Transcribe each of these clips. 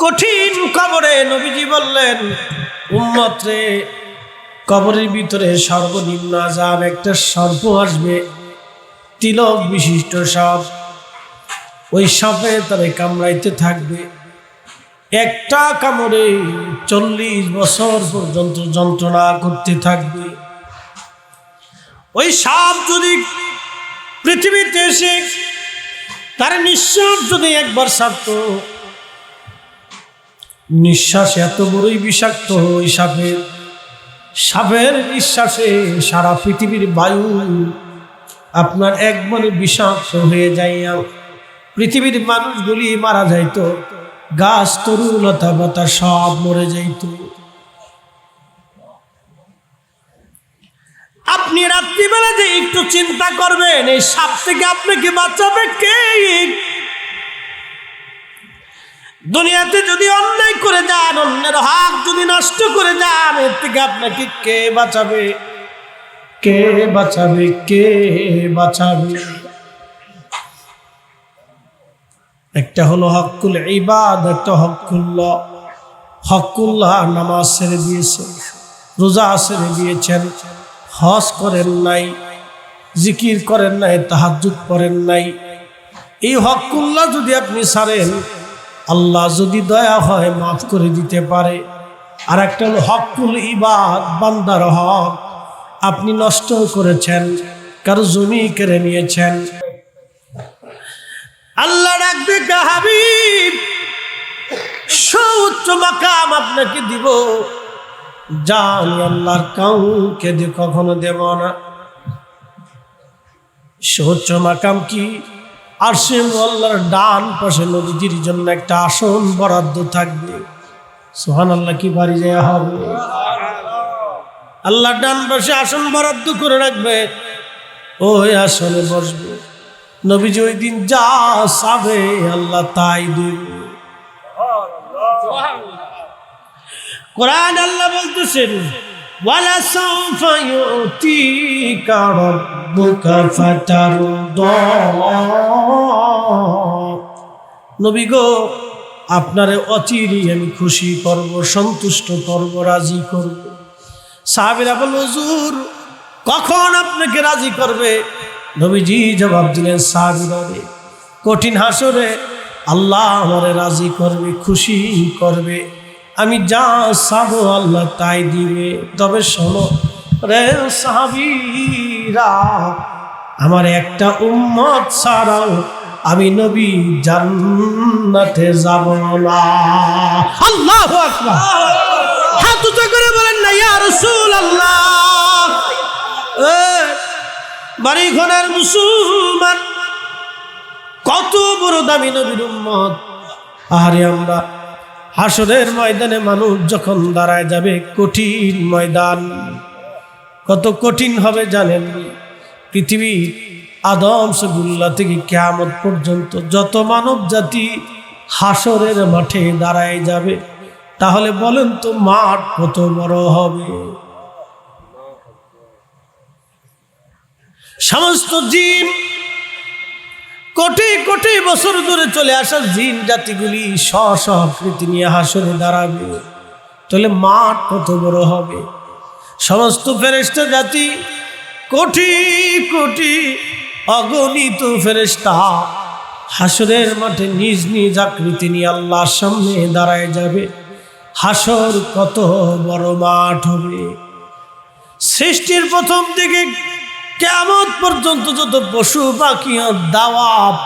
কঠিন কবরে নবীজি বললেন, উম্মত রে, কবরের ভিতরে সর্বনিম্ন আযাব একটা সর্প আসবে, তিলক বিশিষ্ট সাপ। ওই সাপে তারে কামড়াইতে থাকবে, একটা কামড়ে 40 বছর পর্যন্ত যন্ত্রণা করতে থাকবে। ওই সাপ যদি পৃথিবীতে এসে তার নিঃশ্বাস যদি একবার ছাড়ত, নিঃশ্বাস এত বড়ই বিষাক্ত, ওই সাপের নিঃশ্বাসে সারা পৃথিবীর বায়ু আপনার একবারে বিষাক্ত হয়ে যাইয়া পৃথিবীর মানুষগুলি মারা যাইত, গাছ তরু লতা পাতা সব মরে যাইত। আপনি রাত্রিবেলা যে একটু চিন্তা করবেন, এই সাপ থেকে আপনাকে বাঁচাবে কে? দুনিয়াতে যদি অন্যায় করে যান, অন্যের হক যদি নষ্ট করে যান, এর থেকে আপনাকে কে বাঁচাবে? কে বাঁচাবে? কে বাঁচাবে? একটা হলো হকুল ইবাদ, একটা হকুল্লাহ। হকুল্লাহ নামাজ ছেড়ে দিয়েছেন, রোজা ছেড়ে দিয়েছেন, হজ করেন নাই, জিকির করেন নাই, তাহাজ্জুদ করেন নাই। এই হকুল্লাহ যদি আপনি ছাড়েন, আল্লাহ যদি দয়া হয় মাফ করে দিতে পারে। আর একটা হলো হকুল ইবাদ, বান্দার হক আপনি নষ্ট করেছেন, কারো জমি কেড়ে নিয়েছেন। আল্লাহ ডাকবে, হাবিব সর্বোচ্চ মাকাম আপনাকে দিব, যা আমি আল্লাহর কাউকে কখনো দেব না। সর্বোচ্চ মাকাম কি? আরশে আল্লাহর ডান পাশে নবীজির জন্য একটা আসন বরাদ্দ থাকবে। সুবহানাল্লাহ, কি বাড়ি যায় হবে। আল্লাহ ডান পাশে আসন বরাদ্দ করে রাখবে, ওই আসনে বসবে। নবীজি ওই দিন যা চাবে আল্লাহ তাই দিবে। কোরআন আল্লাহ বলতেছেন, ওয়ালা সাউফা ইউতিকা রাব্বুকা ফাতারদা। নবী গো, আপনারে অচিরেই আমি খুশি করব, সন্তুষ্ট করব, রাজি করব। সাহাবীরা বলল, হুজুর কখন আপনাকে রাজি করবে? নবীজি জবাব দিলেন, সাহাবীরা রে, কঠিন হাসরে আল্লাহ আমারে রাজি করবে, খুশি করবে, আমি যা চাবো আল্লাহ তাই দিবে। তবে শোনো রে সাহাবীরা, আমার একটা উম্মত ছাড়াও আমি নবী জান্নাতে যাব না। আল্লাহু আকবার। হাত উঁচু করে বলেন না, ইয়া রাসূলুল্লাহ। বাড়ি ঘরের মুসলমান, কত বড় দামি নবীর উম্মত। আরে আমরা হাসরের ময়দানে মানুষ যখন দাঁড়ায় যাবে, কঠিন ময়দান, কত কঠিন হবে জানেন? পৃথিবী আদম সগুল্লা থেকে কিয়ামত পর্যন্ত যত মানব জাতি হাসরের মাঠে দাঁড়ায় যাবে, তাহলে বলেন তো মাঠ কত বড় হবে? সমস্ত জিন, কোটি কোটি বছর ধরে চলে আসা জিন জাতিগুলি স্ব আকৃতি নিয়ে হাসরে দাঁড়াবে, তাহলে মাঠ কত বড় হবে? সমস্ত ফেরেশতা জাতি, কোটি কোটি অগণিত ফেরেশতা হাসরের মাঠে নিজ নিজ আকৃতি নিয়ে আল্লাহর সামনে দাঁড়ায় যাবে। হাসর কত বড় মাঠ হবে! সৃষ্টির প্রথম থেকে কিয়ামত পর্যন্ত যত পশু পাখি, দাওয়াত,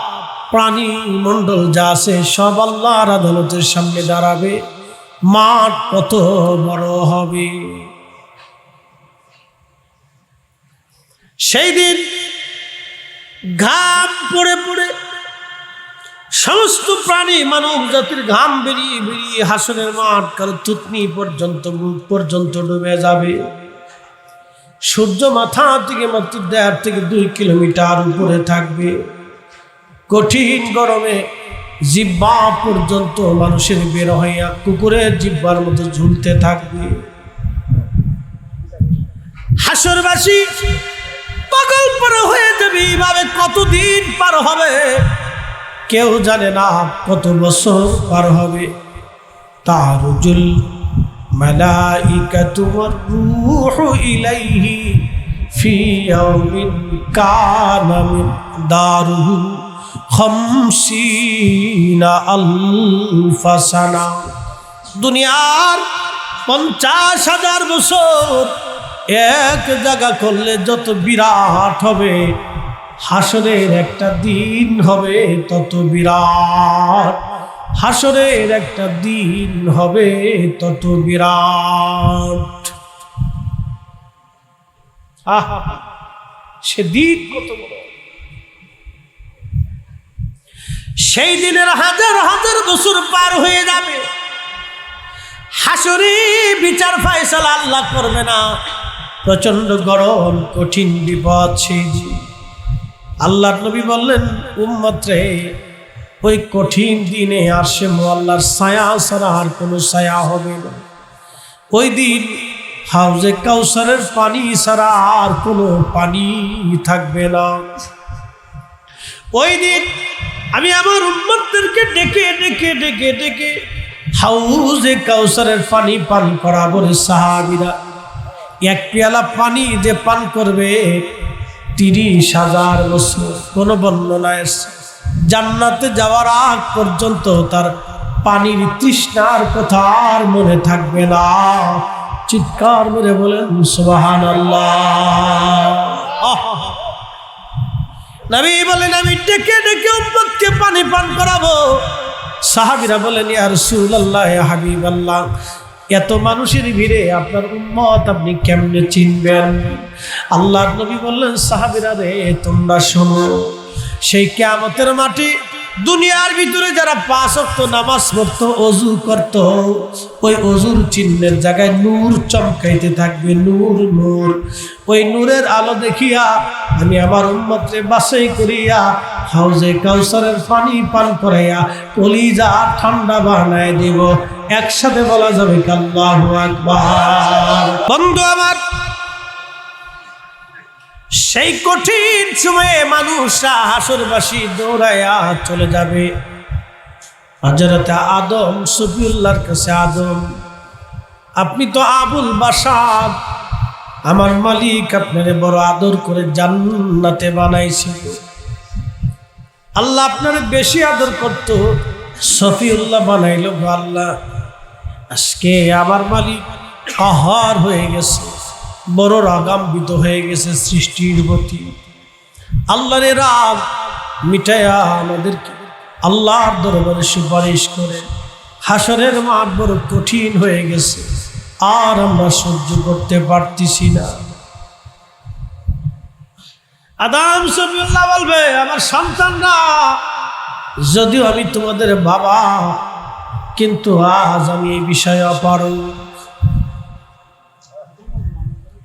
প্রাণী মণ্ডল যা আছে সব আল্লাহর আদালতের সামনে দাঁড়াবে। মাঠ কত বড় হবে! সেই দিন ঘাম পড়ে পড়ে সমস্ত প্রাণী মানব জাতির ঘাম বেরিয়ে বেরিয়ে হাসরের মাঠ কারো থুতনি পর্যন্ত ডুবে যাবে। সূর্য মাথা থেকে মাত্র 1.5 থেকে 2 কিলোমিটার উপরে থাকবে। কঠিন গরমে জিহ্বা পর্যন্ত মানুষের বের হইয়া কুকুরের জিহ্বার মতো ঝুলতে থাকবে। হাসরবাসী পাগল পারা হয়ে যাবে। এইভাবে কতদিন পার হবে কেউ জানে না, কত বছর পার হবে। তারুজুল মালাইকাতু ওয়ার রূহু ইলাইহি ফি ইয়াউমিন কানা মিকদারুহু 50 আলফা সানা। দুনিয়ার 50,000 বছর এক জায়গা করলে যত বিরাট হবে, হাসরের একটা দিন হবে তত বিরাট। হাসরের একটা দিন হবে তত বিরাট। আহা, সে দিন কত বড়! সেই দিনের হাজার হাজার বছর পার হয়ে যাবে, হাসরে বিচার ফয়সালা আল্লাহ করবে না। প্রচন্ড গরম, কঠিন বিপদ সেই দিন। আল্লাহর নবী বললেন, উম্মত রে, ওই কঠিন দিনে আরশে মুআল্লার ছায়া ছাড়া আর কোনো ছায়া হবে না। ওই দিন হাউজে কাউসারের পানি ছাড়া আর কোনো পানি থাকবে না। ওই দিন আমি আমার উম্মতদেরকে ডেকে ডেকে ডেকে ডেকে হাউজে কাউসারের পানি পান করাবো রে সাহাবীরা। এক পেয়ালা পানি যে পান করবে 30,000 বছর। কোন বর্ণনায় জান্নাতে যাওয়ার আগ পর্যন্ত তার পানির তৃষ্ণার কথা আর মনে থাকবে না। চিৎকার মেরে বলেন সুবহানাল্লাহ। নবী বলেন, আমি ডেকে ডেকে উম্মতকে পানি পান করাবো। সাহাবীরা বলেন, ইয়া রাসূলুল্লাহ, ইয়া হাবিবাল্লাহ, এত মানুষের ভিড়ে আপনার উম্মত আপনি কেমনে চিনবেন? আল্লাহর নবী বললেন, সাহাবীরা রে, তোমরা শোনো, সেই কিয়ামতের মাঠে দুনিয়ার ভিতরে যারা 5 ওয়াক্ত নামাজ পড়তো, ওযু করত, ওই ওযুর চিহ্নের জায়গায় নূর চমকাইতে থাকবে, নূর নূর। ওই নূরের আলো দেখিয়া আমি আমার উম্মতরে বাছাই করিয়া হাউজে কাউসারের পানি পান করাইয়া কলিজা ঠান্ডা বানায় দিব। একসাথে বলা যাবে আল্লাহু আকবার। বন্ধু আমার, সেই কঠিন সময়ে মানুষরা হাসরবাসী দৌড়াইয়া চলে যাবে হযরত আদম সফিউল্লাহর কাছে। আদম, আপনি তো আবুল বাশার, আমার মালিক আপনারে বড় আদর করে জান্নাতে বানাইছিল। আল্লাহ আপনারে বেশি আদর করত, সফিউল্লাহ বানাইল। আল্লাহ, আজকে আমার মালিক কাহার হয়ে গেছে, বড় রাগান্বিত হয়ে গেছে সৃষ্টির প্রতি। আল্লাহর রাগ মিটায়া আমাদেরকে আল্লাহর দরবারে সুপারিশ করে। হাসরের মাঠ বড় কঠিন হয়ে গেছে, আর আমরা সহ্য করতে পারতেছি না। আদম সফিউল্লাহ বলবে, আমার সন্তানরা, যদিও আমি তোমাদের বাবা, কিন্তু আজ আমি এই বিষয়ে অপারগ।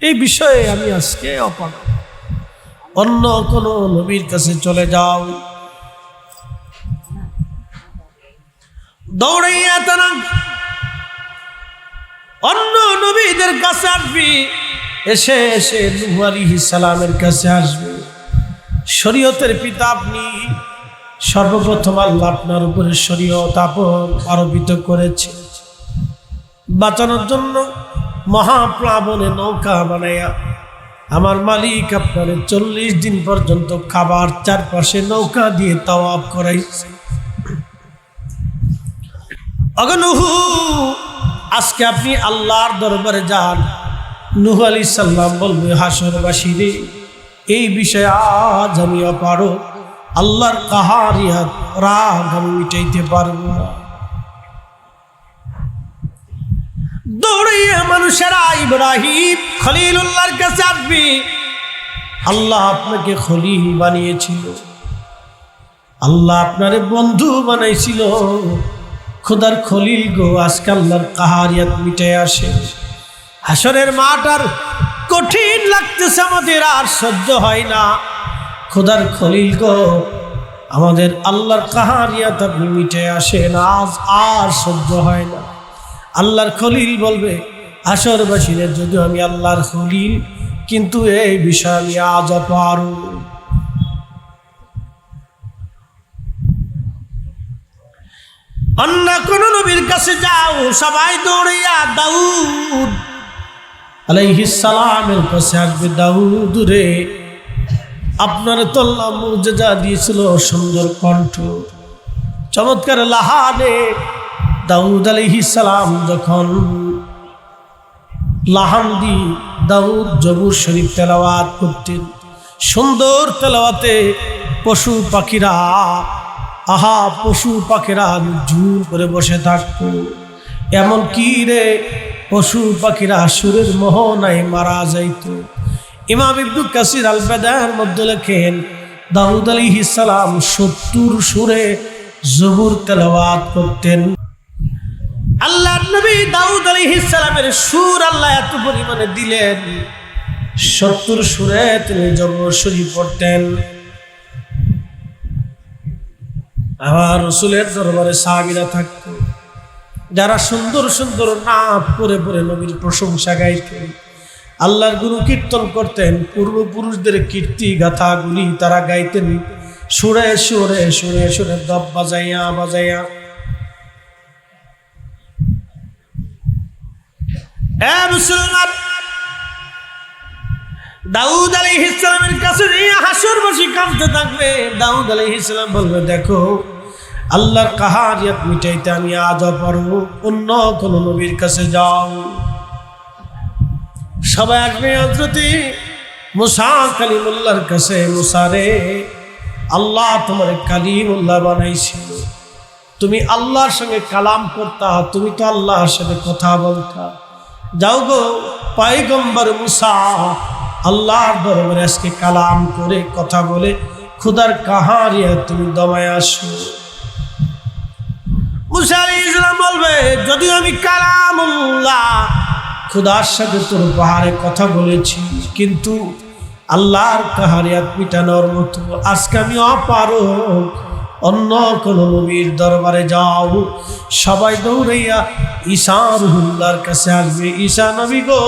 এই বিষয়ে আমি আজকে অপারগ। অন্য কোন নবীর কাছে চলে যাও। দৌড়াইয়া তারা অন্য নবীদের কাছে আসবি, এসে এসে নূহ আলাইহিস সালামের কাছে আসবে। শরীয়তের পিতা আপনি, সর্বপ্রথম আল্লাহ আপনার উপরে শরীয়ত আরোপিত করেছে। বাঁচানোর জন্য মহাপ্লাবনে নৌকা বানাইয়া আমার মালিক আপনার 40 দিন পর্যন্ত খাবার চারপাশে নৌকা দিয়ে তাওয়াফ করাইছে। নূহ, আজকে আপনি আল্লাহর দরবারে যান। নূহ আলাইহিস সালাম বলবে, হাসরবাসী রে, এই বিষয়ে আজ আমি অপারগ। আল্লাহর কাহারিয়াত রাগ আমি মিটাইতে পারবো না। দৌড়াইয়া মানুষেরা ইব্রাহিম খলিলুল্লাহর কাছে আসবি। আল্লাহ আপনাকে খলিল বানিয়েছিল, আল্লাহ আপনারে বন্ধু বানাইছিল। খোদার খলিল গো, আজকে আল্লাহর কাহারিয়াত মিটে আসে। হাসরের মাঠ আর কঠিন লাগতেছে, আমাদের আর সহ্য হয় না। খোদার খলিল গো, আমাদের আল্লাহর কাহারিয়াত আপনি মিটে আসেন, আজ আর সহ্য হয় না। আল্লাহর খলিল বলবে, হাসরবাসীদের যদিও আমি আল্লাহর খলিল, কিন্তু এই বিষয়ে আমি আজ অপারগ। অন্য কোন নবীর কাছে যাও, সবাই দৌড়িয়া দাউদ আলাইহিস সালামের কাছে আসবে। দাউদ রে, আপনার তো আল্লাহ মুজিজা দিয়েছিল, সুন্দর কণ্ঠ, চমৎকার লাহানে। দাউদ আলাইহিস সালাম যখন লাহান দি দাউদ জবুর শরীফ তেলাওয়াত করতেন, সুন্দর তেলাওয়াতে পশু পাখিরা, আহা পশু পাখিরা ঝুল করে বসে থাকত। এমন কি রে, পশু পাখিরা সুরের মোহনায় মারা যাইত। ইমাম ইবনে কাসির আল বাদার মধ্যে লেখেন, দাউদ আলাইহিস সালাম 70 সুরে জবুর তেলাওয়াত করতেন। আল্লাহর নবী দাউদ আলাইহিস সালামের সুর আল্লাহ এত পরিমাণে দিলেন, 70 সুরে তিনি জবর শরীফ পড়তেন। আমার রাসূলের দরবারে সাহাবীরা থাকতো, যারা সুন্দর সুন্দর নাম পড়ে পড়ে নবীর প্রশংসা গাইতেন, আল্লাহর গুরু কীর্তন করতেন, পূর্বপুরুষদের কীর্তি গাথাগুলি তারা গাইতেন সুরে সুরে সুরে সুরে দব বাজাইয়া বাজাইয়া। মুসলমান, দাউদ আলাইহিস সালামের কাছে হাসরবাসী কাঁদতে থাকবে। দাউদ আলাইহিস সালাম বলবে, দেখো আল্লাহর কাহারিয়াত মিটাইতে আমি আজ পারব, অন্য কোন নবীর কাছে যাও। সবাই আসবে হযরত মুসা কালিমুল্লাহর কাছে। মুসা রে, আল্লাহ তোমার কালিমুল্লাহ বানাইছিল, তুমি আল্লাহর সঙ্গে কালাম করতা, তুমি তো আল্লাহর সাথে কথা বলতা। যাও গো পয়গম্বর মুসা, আল্লাহর দরবারে আজকে কালাম করে কথা বলে খুদার কাহারিয়াত তুমি দমায় আসো। মুসা আলাইহিস সালাম বলবে, যদি আমি কালামুল্লাহ খুদার সাথে তোর পাহাড়ে কথা বলেছি, কিন্তু আল্লাহর কাহারিয়াত মিটানোর মতো আজকে আমি অপারগ, অন্য কোন নবীর দরবারে যাও। সবাই দৌড়াইয়া ঈসা রুহুল্লাহর কাছে আসবে। ঈসা নবী গো,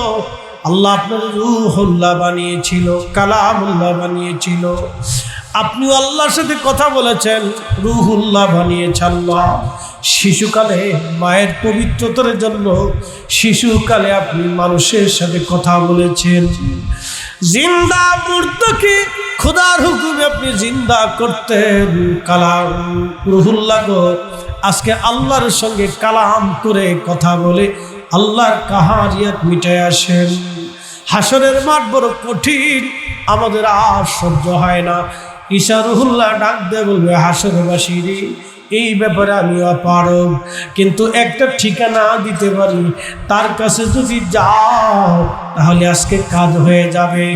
আল্লাহ আপনার রুহুল্লাহ বানিয়েছিল, কালামুল্লাহ বানিয়েছিল, আপনিও আল্লাহর সাথে কথা বলেছেন, রুহুল্লাহ বানিয়েছে আল্লাহ। শিশুকালে মায়ের পবিত্রতার জন্য শিশুকালে আপনি মানুষের সাথে কথা বলেছেন। জিন্দা মূর্তিকে খোদার হুকুমে আপনি জিন্দা করতেন। কালাম রুহুল্লাহ গো, আজকে আল্লাহর সঙ্গে কালাম করে কথা বলে আল্লাহর কাহারিয়াত মিটায় আসেন। হাসরের মাঠ বড় কঠিন, আমাদের আর সহ্য হয় না। ঈসা রুহুল্লাহ ডাক দিয়ে বলবে, হাসরবাসী রে, এই ব্যাপারে আমি অপারগ, কিন্তু একটা ঠিকানা দিতে পারি, তার কাছে যদি যাও তাহলে আজকে কাজ হয়ে যাবে।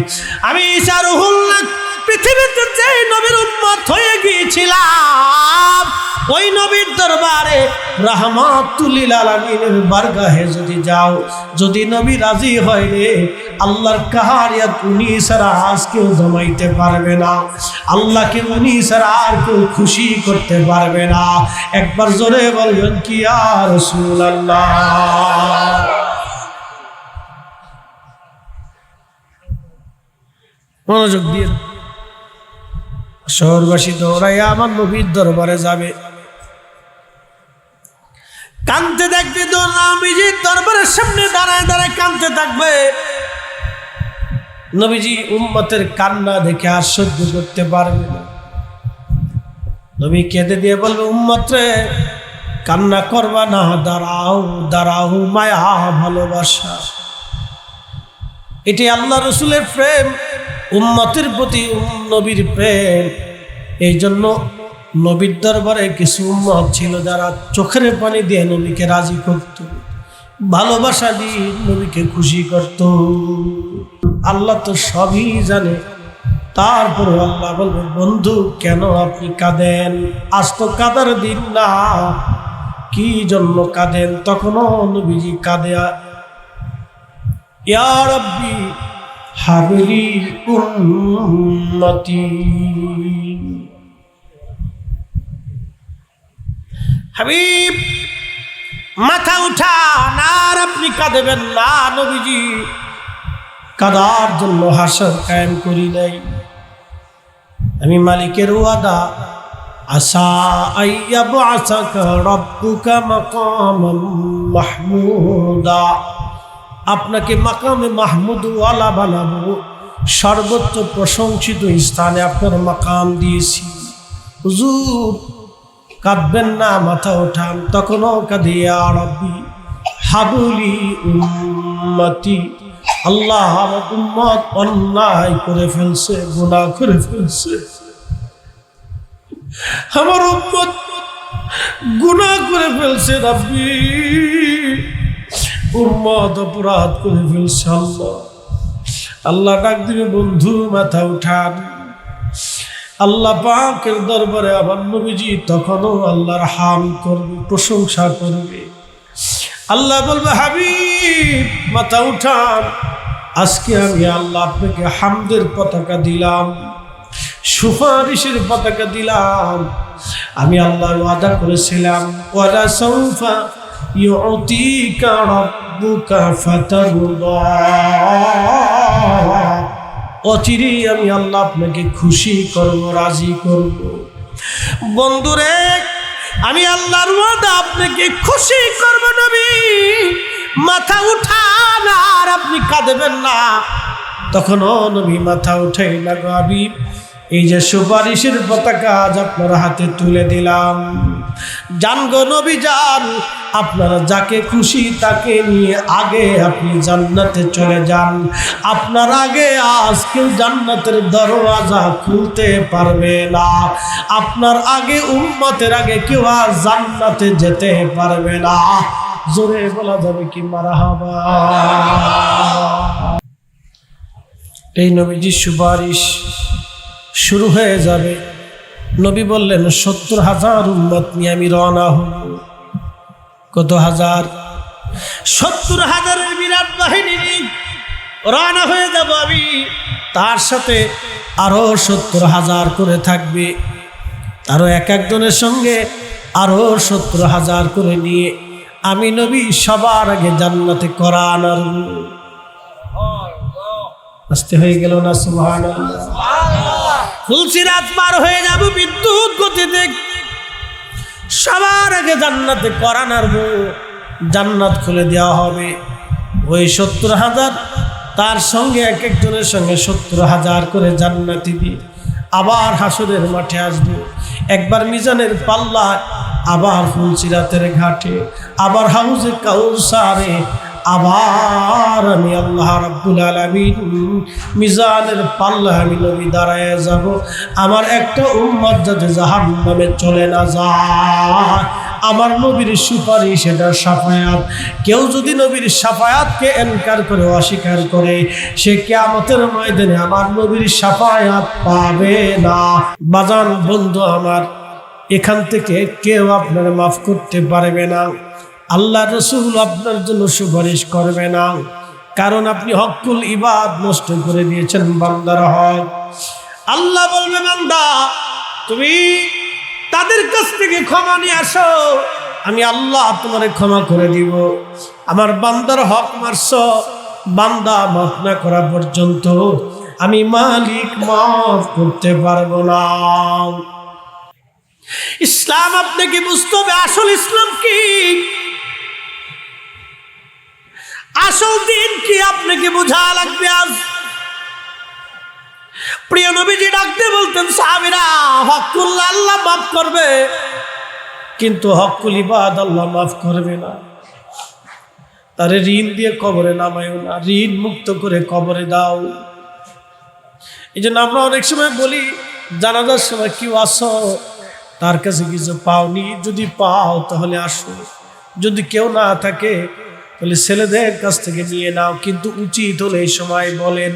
আমি ঈসা রুহুল্লাহ পৃথিবীতে যে নবীর উম্মত হয়ে গিয়েছিলাম, ওই নবীর দরবারে রাহমাতুল লিল আলামিনের বারগাহে যদি যাও, যদি নবী রাজি হয় রে, আল্লাহর কাহারিয়াত উনি ছাড়া আজ কেউ জমাইতে পারবে না, আল্লাহকে উনি ছাড়া আর কেউ খুশি করতে পারবে না। একবার জোরে বলবেন কি ইয়া রাসূলুল্লাহ। মনোযোগ দিয়ে শহরবাসী দৌড়াইয়া আমার নবীর দরবারে যাবে। কাঁদতে থাকবে, নবীজির দরবারের সামনে দাঁড়ায় দাঁড়ায় কাঁদতে থাকবে। নবীজি উম্মতের কান্না দেখে আর সহ্য করতে পারবে না। নবী কেঁদে দিয়ে বলবে, উম্মত রে, কান্না করবা না, দাঁড়াও দাঁড়াও, মায়া ভালোবাসা, এটি আল্লাহ রসুলের প্রেম, উম্মতের প্রতি নবীর প্রেম। এই জন্য নবীর দরবারে কিছু উম্মত ছিল যারা চোখের পানি দিয়ে নবীকে রাজি করত, ভালোবাসা দিয়ে নবীকে খুশি করত। আল্লাহ তো সবই জানে, তারপর আল্লাহ বলবে, বন্ধু কেন আপনি কাঁদেন? আজ তো কাঁদার দিন না, কি জন্য কাঁদেন? তখনও নবীজি কাঁদে, ইয়া রাব্বি হাবলি উম্মতি। হাবিব মাথা উঠান, আর আপনি কাঁদবেন না। নবীজি কাদার জন্য হাসর কায়েম করি নাই। আমি মালিকের ওয়াদা, আসা আইয়াবআসাকা রাব্বুকা মাকামান মাহমুদা, আপনাকে মাকামে মাহমুদ ওয়ালা বানাবো, সর্বোচ্চ প্রশংসিত স্থানে আপনার মাকাম দিয়েছি। হুজুর কাঁদবেন না, মাথা ওঠান। তখনও কাঁদে, ইয়া রাব্বি হাবলি উম্মতি, আল্লাহ আমার উম্মত অন্যায় করে ফেলছে, গুনাহ করে ফেলছে, আমার উম্মত গুনাহ করে ফেলছে রাব্বি, উম্মত অপরাধ করে ফেলছে। আল্লাহ আল্লাহ ডাক দিবে, বন্ধু মাথা উঠান। আল্লাহ পাকের দরবারে আমার নবীজি তখনও আল্লাহর হাম করবে, প্রশংসা করবে। আল্লাহ বলবে, হাবিব মাথা উঠান, আজকে আমি আল্লাহ আপনাকে হামদের পতাকা দিলাম, সুপারিশের পতাকা দিলাম। আমি আল্লাহ ওয়াদা করেছিলাম, ওয়ালা সাউফা ইউতিকা রাব্বুকা ফাতারদা, অচিরেই আমি আল্লাহ আপনাকে খুশি করব, রাজি করব। বন্ধুরে, আমি আল্লাহর ওয়াদা আপনাকে খুশি করব। নবী মাথা উঠান, আর আপনি কাঁদবেন না। তখনও নবী মাথা উঠাই না, গো হাবিব এই যে সুপারিশের পতাকা আজ আপনার হাতে তুলে দিলাম, যান গো নবী যান, আপনারা যাকে খুশি তাকে নিয়ে আগে আপনি জান্নাতে চলে যান। আপনার আগে আজ কেউ জান্নাতের দরওয়াজা খুলতে পারবে না, আপনার আগে উম্মতের আগে কেউ আর জান্নাতে যেতে পারবে না। জোরে বলা যাবে কি মারহাবা। এই নবীজির সুপারিশ শুরু হয়ে যাবে। নবী বললেন, 70,000 উম্মত নিয়ে আমি রওনা হব। কত হাজার? 70,000-এর বিরাট বাহিনী রওনা হয়ে যাব আমি। তার সাথে আরো 70,000 করে থাকবে, আরো এক একজনের সঙ্গে আরো 70,000 করে নিয়ে আমি নবী সবার আগে জান্নাতে কোরআন আর আসতে হয়ে গেল না? সুবহানাল্লাহ। ফুলসিরাত পার হয়ে যাব বিদ্যুৎ গতিতে, সবার আগে জান্নাতে কোরআন আনব, জান্নাত খুলে দেওয়া হবে। ওই 70,000 তার সঙ্গে এক একজনের সঙ্গে 70,000 করে জান্নাতি দিয়ে আবার হাসরের মাঠে আসবে। একবার মিজানের পাল্লা, আবার ফুলসিরাতের ঘাটে, আবার হাউজে কাউসারে, আবার আমি আল্লাহ রাব্বুল আলামিন মিজানের পাল্লা আমি নবী দাঁড়ায় যাব। আমার একটা উম্মত যাতে জাহান্নামে চলে না যায়, আমার নবীর সুপারিশ এটা শাফায়াত। কেউ যদি নবীর শাফায়াতকে ইনকার করে, অস্বীকার করে, সে কিয়ামতের ময়দানে আমার নবীর শাফায়াত পাবে না। বাজান বন্ধু আমার, এখান থেকে কেউ আপনার মাফ করতে পারবে না, আল্লাহ রসুল আপনার জন্য সুপারিশ করবে না, কারণ আপনি হকুল ইবাদ নষ্ট করে দিয়েছেন, বান্দার হক। আল্লাহ বলবে, বান্দা তুমি তাদের কাছ থেকে ক্ষমা নিয়ে আসো, আমি আল্লাহ তোমারে ক্ষমা করে দিব। আমার বান্দার হক মারছ, বান্দা মাফ না করা পর্যন্ত আমি মালিক মাফ করতে পারবো না। ইসলাম আপনাকে বুঝতে হবে, আসল ইসলাম কি, আসল দিন কি আপনাকে বোঝা লাগবে। আজ প্রিয় নবীজি ডাকতে বলতেন, সাহাবীরা হকুল আল্লাহ মাফ করবে, কিন্তু হকুল ইবাদ আল্লাহ মাফ করবে না। তারে ঋণ দিয়ে কবরে নামায়ও না, ঋণ মুক্ত করে কবরে দাও। এই জন্য আমরা অনেক সময় বলি, জানাজার সময় কেউ আসো, তার কাছে কিছু পাওনি, যদি পাও তাহলে আসো, যদি কেউ না থাকে তাহলে ছেলেদের কাছ থেকে নিয়ে নাও। কিন্তু উচিত হলে এই সময় বলেন,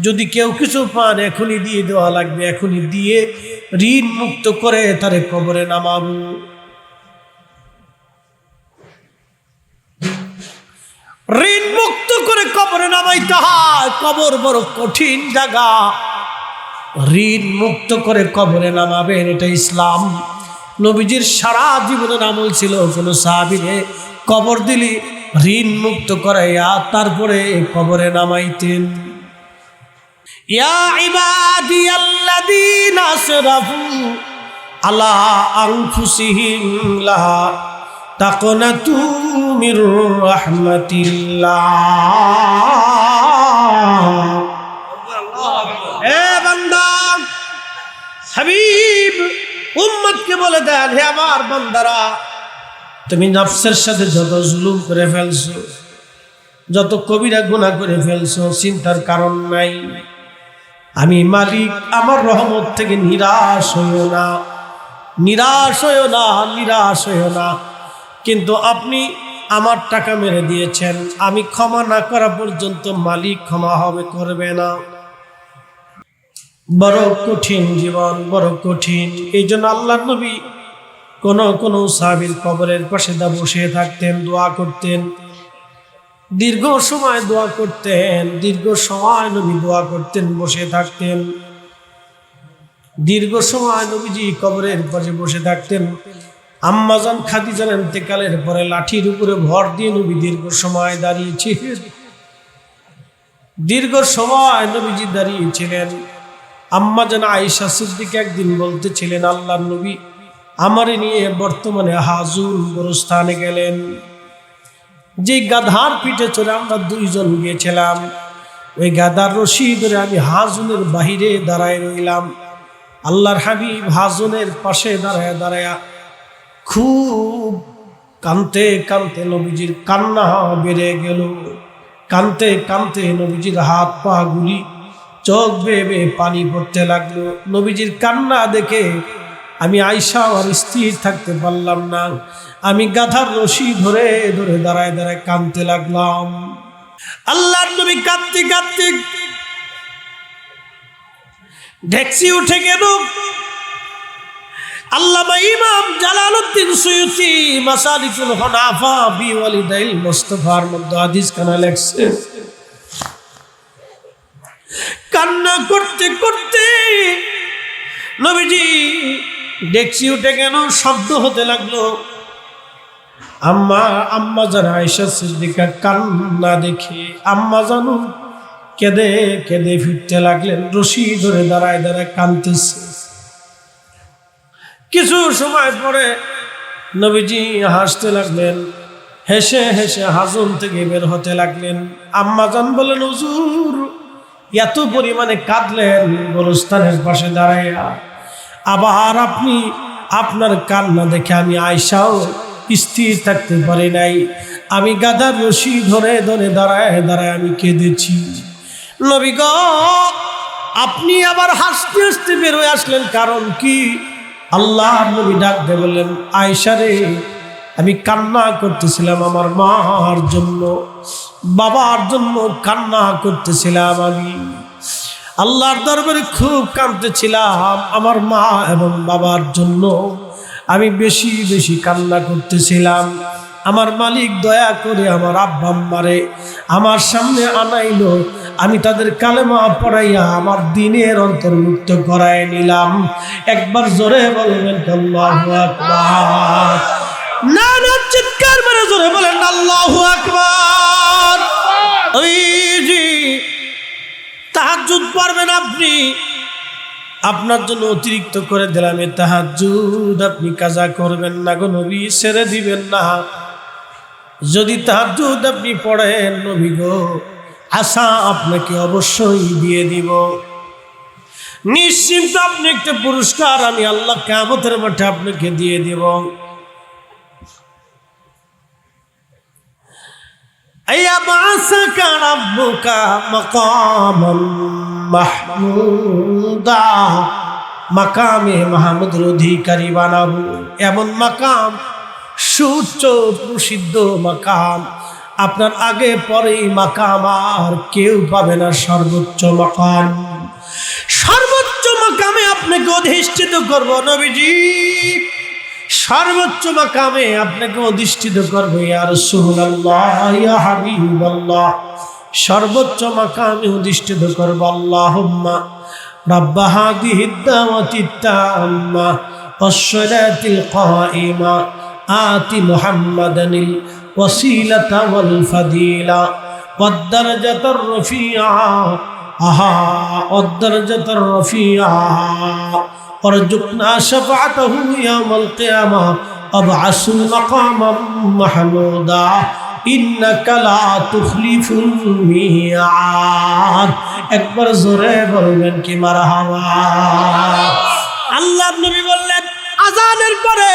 যদি কেউ কিছু পান এখনই দিয়ে দেওয়া লাগবে, এখনই দিয়ে ঋণ মুক্ত করে তারে কবরে নামাবো। ঋণ মুক্ত করে কবরে নামাইতে হয়, কবর বড় কঠিন জায়গা। ঋণ মুক্ত করে কবরে নামাবেন, এটা ইসলাম। নবীজির সারা জীবনের আমল ছিল, কোনো সাহাবীরে কবর দিলি ঋণ মুক্ত করাইয়া তারপরে কবরে নামাইতেন। ইয়া ইবাদিয়াল্লাযীনা আসরাফু আলা আনফুসিহিম লা তাকনাতু মির রাহমাতিল্লাহ। এ বান্দা, হাবিব উম্মতকে বলে দেন, হে আমার বান্দারা, তুমি নফসের সাথে যত জুলুম করে ফেলছো, যত কবিরা গুনাহ করে ফেলছো, চিন্তার কারণ নাই। আমি মালিক, আমার রহমত থেকে নিরাশ হইও না, নিরাশ হইও না, নিরাশ হইও না। কিন্তু আপনি আমার টাকা মেরে দিয়েছেন, আমি ক্ষমা না করা পর্যন্ত মালিক ক্ষমা হবে করবে না। বড় কঠিন জীবন, বড় কঠিন। এই জন্য আল্লাহর নবী কোন সাহাবীর কবরের পাশে বসে থাকতেন, দোয়া করতেন, দীর্ঘ সময় দোয়া করতেন, দীর্ঘ সময় নবী দোয়া করতেন, বসে থাকতেন, দীর্ঘ সময় নবীজি কবরের পাশে বসে থাকতেন। আম্মাজান খাদিজার ইন্তেকালের পরে লাঠির উপরে ভর দিয়ে নবী দীর্ঘ সময় দাঁড়িয়েছিলেন, দীর্ঘ সময় নবীজি দাঁড়িয়েছিলেন। আম্মাজান আয়েশা সিদ্দিকা একদিন বলতেছিলেন, আল্লাহর নবী আমারে নিয়ে বর্তমানে হাজুন গোরস্থানে গেলেন। যে গাধার পিঠে চড়ে আমরা দুইজন গিয়েছিলাম, ওই গাধার রশি ধরে আমি হাজুনের বাহিরে দাঁড়ায় রইলাম। আল্লাহর হাবিব হাজুনের পাশে দাঁড়ায় দাঁড়ায় খুব কানতে কানতে নবীজির কান্না বেড়ে গেল। কানতে কানতে নবীজির হাত পা গুলি, চোখ বেয়ে বেয়ে পানি পড়তে লাগলো। নবীজির কান্না দেখে আমি আয়েশা আর স্থির থাকতে পারলাম না। আমি গাধার রশি ধরে ধরে দাঁড়ায় দাঁড়ায় কাঁদতে লাগলাম। আল্লাহর নবী কাঁদতে কাঁদতে ঢেকসি উঠে গেল। আল্লামা ইমাম জালালউদ্দিন সুয়ুতি মাসালিকুল হুনাফা বিওয়ালিদাইল মুস্তাফার মধ্যে হাদিস খানা লেখছে। কান্না করতে করতে নবীজি ডেকসি উঠে গেল, শব্দ হতে লাগলো। আম্মা জান আয়েশা সিদ্দিকা কান্না দেখে আম্মা জানু কেঁদে কেঁদে ফিরতে লাগলেন, রশি ধরে দাঁড়ায় দাঁড়ায় কাঁদতেছে। কিছু সময় পরে নবীজি হাসতে লাগলেন, হেসে হেসে হাজুন থেকে বের হতে লাগলেন। আম্মা জান বলেন, হুজুর এত পরিমাণে কাঁদলেন গোরস্থানের পাশে দাঁড়াইয়া, আবার আপনি আপনার কান্না দেখে আমি আয়েশাও স্থির থাকতে পারি নাই। আমি গাধার রশি ধরে ধরে দাঁড়ায় দাঁড়ায় আমি কেঁদেছি। নবী গো, আপনি আবার হাসতে হাসতে বের হয়ে আসলেন, কারণ কি? আল্লাহ নবী ডাক দিয়ে বললেন, আয়েশা রে, আমি কান্না করতেছিলাম আমার মার জন্য, বাবার জন্য কান্না করতেছিলাম। আমি আল্লাহর দরবারে খুব কাঁদতেছিলাম আমার মা এবং বাবার জন্য। আমি বেশি বেশি কান্না করতেছিলাম। আমার মালিক দয়া করে আমার আব্বা আম্মারে আমার সামনে আনাইলো। আমি তাদের কালেমা পড়াইয়া আমার দ্বীনের অন্তর্ভুক্ত করায় নিলাম। একবার জোরে বলবেন আল্লাহু আকবার। না না, চিৎকার মেরে জোরে বলেন আল্লাহু আকবার। ওই জি তাহাজ্জুদ পড়বেন আপনি, আপনার জন্য অতিরিক্ত করে দিলাম এই তাহাজ্জুদ, আপনি কাজা করবেন না গো নবী, ছেড়ে দিবেন না। যদি তাহাজ্জুদ আপনি পড়েন নবী গো, আশা আপনাকে অবশ্যই দিয়ে দিব, নিশ্চিন্ত আপনি একটা পুরস্কার আমি আল্লাহ কিয়ামতের মাঠে আপনাকে দিয়ে দিব। আয়াবাসাকা রাব্বুকা মাকামান মাহমুদা, মাকামে মাহমুদের অধিকারী বানাবো। এমন মাকাম, সুউচ্চ প্রসিদ্ধ মাকাম, আপনার আগে পরে মাকাম আর কেউ পাবে না। সর্বোচ্চ মাকাম, সর্বোচ্চ মাকামে আপনাকে অধিষ্ঠিত করবো নবীজি, সর্বোচ্চ মাকামে আপনাকে অধিষ্ঠিত করবো ইয়া রাসূলুল্লাহ, ইয়া হাবিবাল্লাহ। সর্বোচ্চ মাকামে অধিষ্ঠিত করবো। আল্লাহুম্মা রাব্বা হাযিহিদ দাওয়াতিত তাম্মা ওয়াস-সালাতিল কায়িমা আতি মুহাম্মাদানিল ওয়াসিলাতা ওয়াল ফাদিলা ওয়াদ-দারাজাতার রাফিআ, আহা ওয়াদ-দারাজাতার রাফিআ ওয়ারজুকনা শাফাআতাহু ইয়াওমাল কিয়ামা আবআসুল মাকামাম মাহমুদা ইন্নাকা লা তুখলিফুল মিয়াদ। একবার জোরে বলবেন কি মারহাবা। আল্লাহর নবী বললেন আযানের পরে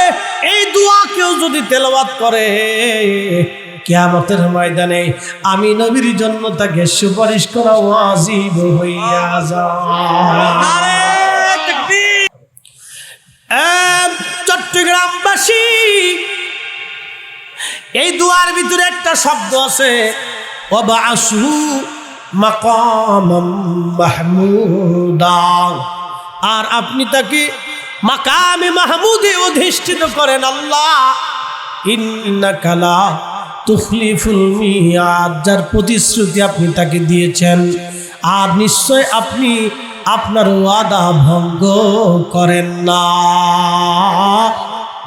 এই দোয়া কেউ যদি তেলাওয়াত করে কিয়ামতের ময়দানে আমি নবীর জন্য তাকে সুপারিশ করা ওয়াজিব হইয়া যায়। চট্টগ্রামবাসী, এই দুয়ার ভিতরে একটা শব্দ আছে, ওয়াবআসু মাকামাম মাহমুদা, আর আপনি তাকে মাকামে মাহমুদে অধিষ্ঠিত করেন। আল্লাহ ইন্নাকা লা তুখলিফুল মিয়াদ, যার প্রতিশ্রুতি আপনি তাকে দিয়েছেন, আর নিশ্চয় আপনি আপনার ওয়াদা ভঙ্গ করেন না।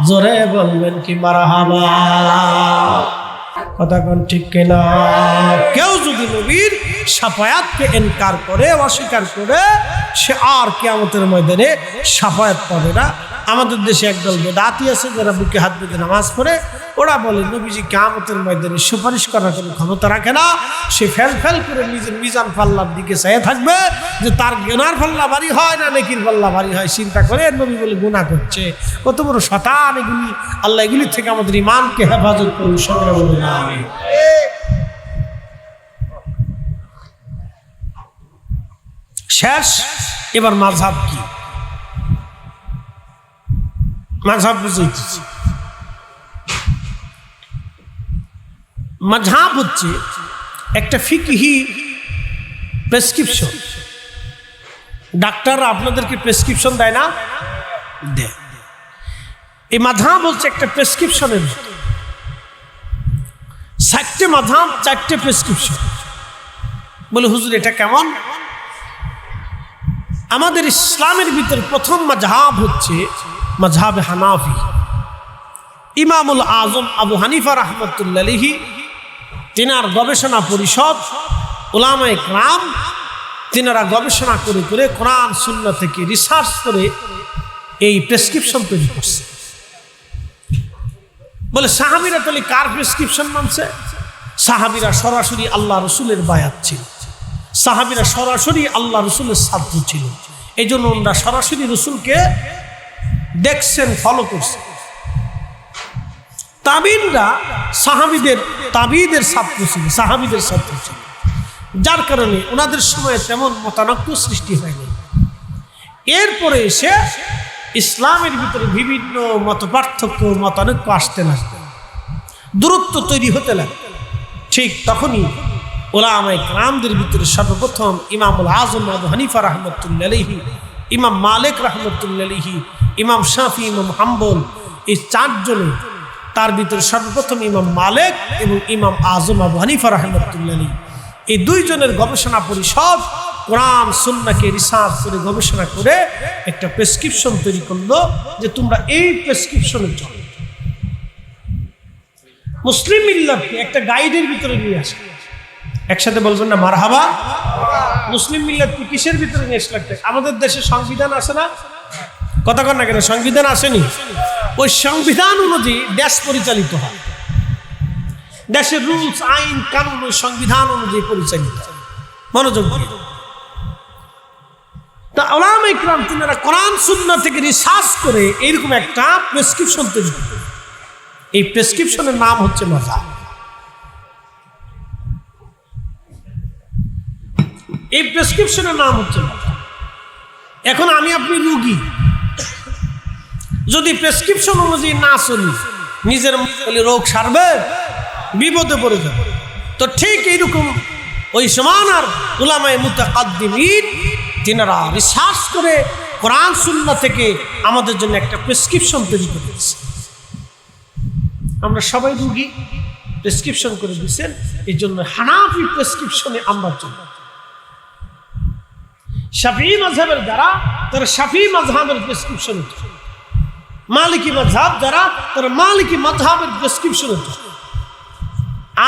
জোরে বলবেন কি মারহাবা। কথা কোন ঠিক কিনা? কেউ যদি নবীর শাফায়াতকে ইনকার করে, অস্বীকার করে, সে আর কিয়ামতের ময়দানে শাফায়াত পাবে না। আমাদের দেশে একদল বেদাতি আছে যারা বুকে হাত বেঁধে নামাজ পড়ে, ওরা বলে নবীজি কিয়ামতের ময়দানে সুপারিশ করার কোনো ক্ষমতা রাখে না। সে ফেল করে নিজের মিজান পাল্লার দিকে চেয়ে থাকবে যে তার গুনার পাল্লা ভারী হয় না নেকির পাল্লা ভারী হয়, চিন্তা করে নবী বলে গুনাহ করছে। কত বড় শয়তান এগুলি। আল্লাহ এগুলির থেকে আমাদের ঈমানকে হেফাজত করুন। সকলে বলুন আমিন। শেষ, এবার মাযহাব কি? মাযহাব বুঝাইতেছি। মাযহাব হচ্ছে একটা ফিকহি প্রেসক্রিপশন। ডাক্তাররা আপনাদেরকে প্রেসক্রিপশন দেয় না? দেয়। এই মাযহাব হচ্ছে একটা প্রেসক্রিপশনের মতো। 4টে মাযহাব, 4টে প্রেসক্রিপশন। বলে হুজুর এটা কেমন? আমাদের ইসলামের ভিতরে প্রথম মাযহাব হচ্ছে মাযহাবে হানাফি। ইমামুল আজম আবু হানিফা রাহমাতুল্লাহি আলাইহি, তিনার গবেষণা পরিষদ উলামায়ে কেরাম, তিনারা গবেষণা করে করে কোরআন সুন্নাহ থেকে রিসার্চ করে এই প্রেসক্রিপশন তৈরি করছে। বলে সাহাবীরা তাহলে কার প্রেসক্রিপশন মানছে? সাহাবীরা সরাসরি আল্লাহ রসুলের বায়াত ছিল, সাহাবীরা সরাসরি আল্লাহ রসুলের ছাত্র ছিল, এই জন্য ওনারা সরাসরি রসুলকে দেখছেন, ফলো করছেন। তাবিনরা সাহাবীদের তাবিদের ছাত্র ছিল, সাহাবীদের ছাত্র ছিল, যার কারণে ওনাদের সময় তেমন মতানৈক্য সৃষ্টি হয়নি। এরপরে এসে ইসলামের ভিতরে বিভিন্ন মত পার্থক্য, মতানৈক্য আসতে লাগবে, দূরত্ব তৈরি হতে লাগবে। ঠিক তখনই উলামায়ে কেরামদের ভিতরে সর্বপ্রথম ইমামুল আজম আবু হানিফা রাহমাতুল্লাহি আলাইহি, ইমাম মালিক রাহমাতুল্লাহি আলাইহি, ইমাম শাফি, ইমাম হাম্বল, এই 4 জনে, তার ভিতরে সর্বপ্রথম ইমাম মালিক এবং ইমাম আজম আবু হানিফা রাহমাতুল্লাহি আলাইহি, এই 2 জনের গবেষণা পরিষদ কোরআন সুন্নাহকে রিসার্চ করে গবেষণা করে একটা প্রেসক্রিপশন তৈরি করলো যে তোমরা এই প্রেসক্রিপশনের চলো। মুসলিম মিল্লাতকে একটা গাইডের ভিতরে নিয়ে আসে। একসাথে বলবেন না মারহাবা। মুসলিম মিল্লাতকে কিসের ভিতরে নিয়ে আসলে? আমাদের দেশে সংবিধান আছে না? কথা কন না কেন? সংবিধান আসেনি? ওই সংবিধান অনুযায়ী দেশ পরিচালিত হয়। দেশের রুলস, আইন, কানুন ওই সংবিধান অনুযায়ী পরিচালিত হয়। মনোযোগ দিয়ে। তা উলামায়ে কেরাম তিনারা কোরআন সুন্নাহ থেকে রিসার্চ করে এইরকম একটা প্রেসক্রিপশন তৈরি করে। এই প্রেসক্রিপশনের নাম হচ্ছে মাযহাব। এই প্রেসক্রিপশনের নাম হচ্ছে মাযহাব। এখন আমি আপনি রোগী, যদি প্রেসক্রিপশন অনুযায়ী না চলি, নিজের রোগ সারবে, বিপদে পড়ে যাবে। তো ঠিক এইরকম ওই সমান আর উলামায়ে মুতাকাদ্দিমিন তিনারা রিসার্চ করে কোরআন সুন্নাহ থেকে আমাদের জন্য একটা প্রেসক্রিপশন তৈরি করে দিয়েছে। আমরা সবাই রোগী, প্রেসক্রিপশন করে দিয়েছেন। এই জন্য হানাফি প্রেসক্রিপশনে আমরা চলি। শাফিঈ মাযহাবের যারা, তারা শাফিঈ মাযহাবের প্রেসক্রিপশনে চলে। মালিকি মাযহাব যারা, তারা মালিকি মাযহাবের প্রেসক্রিপশনে চলে।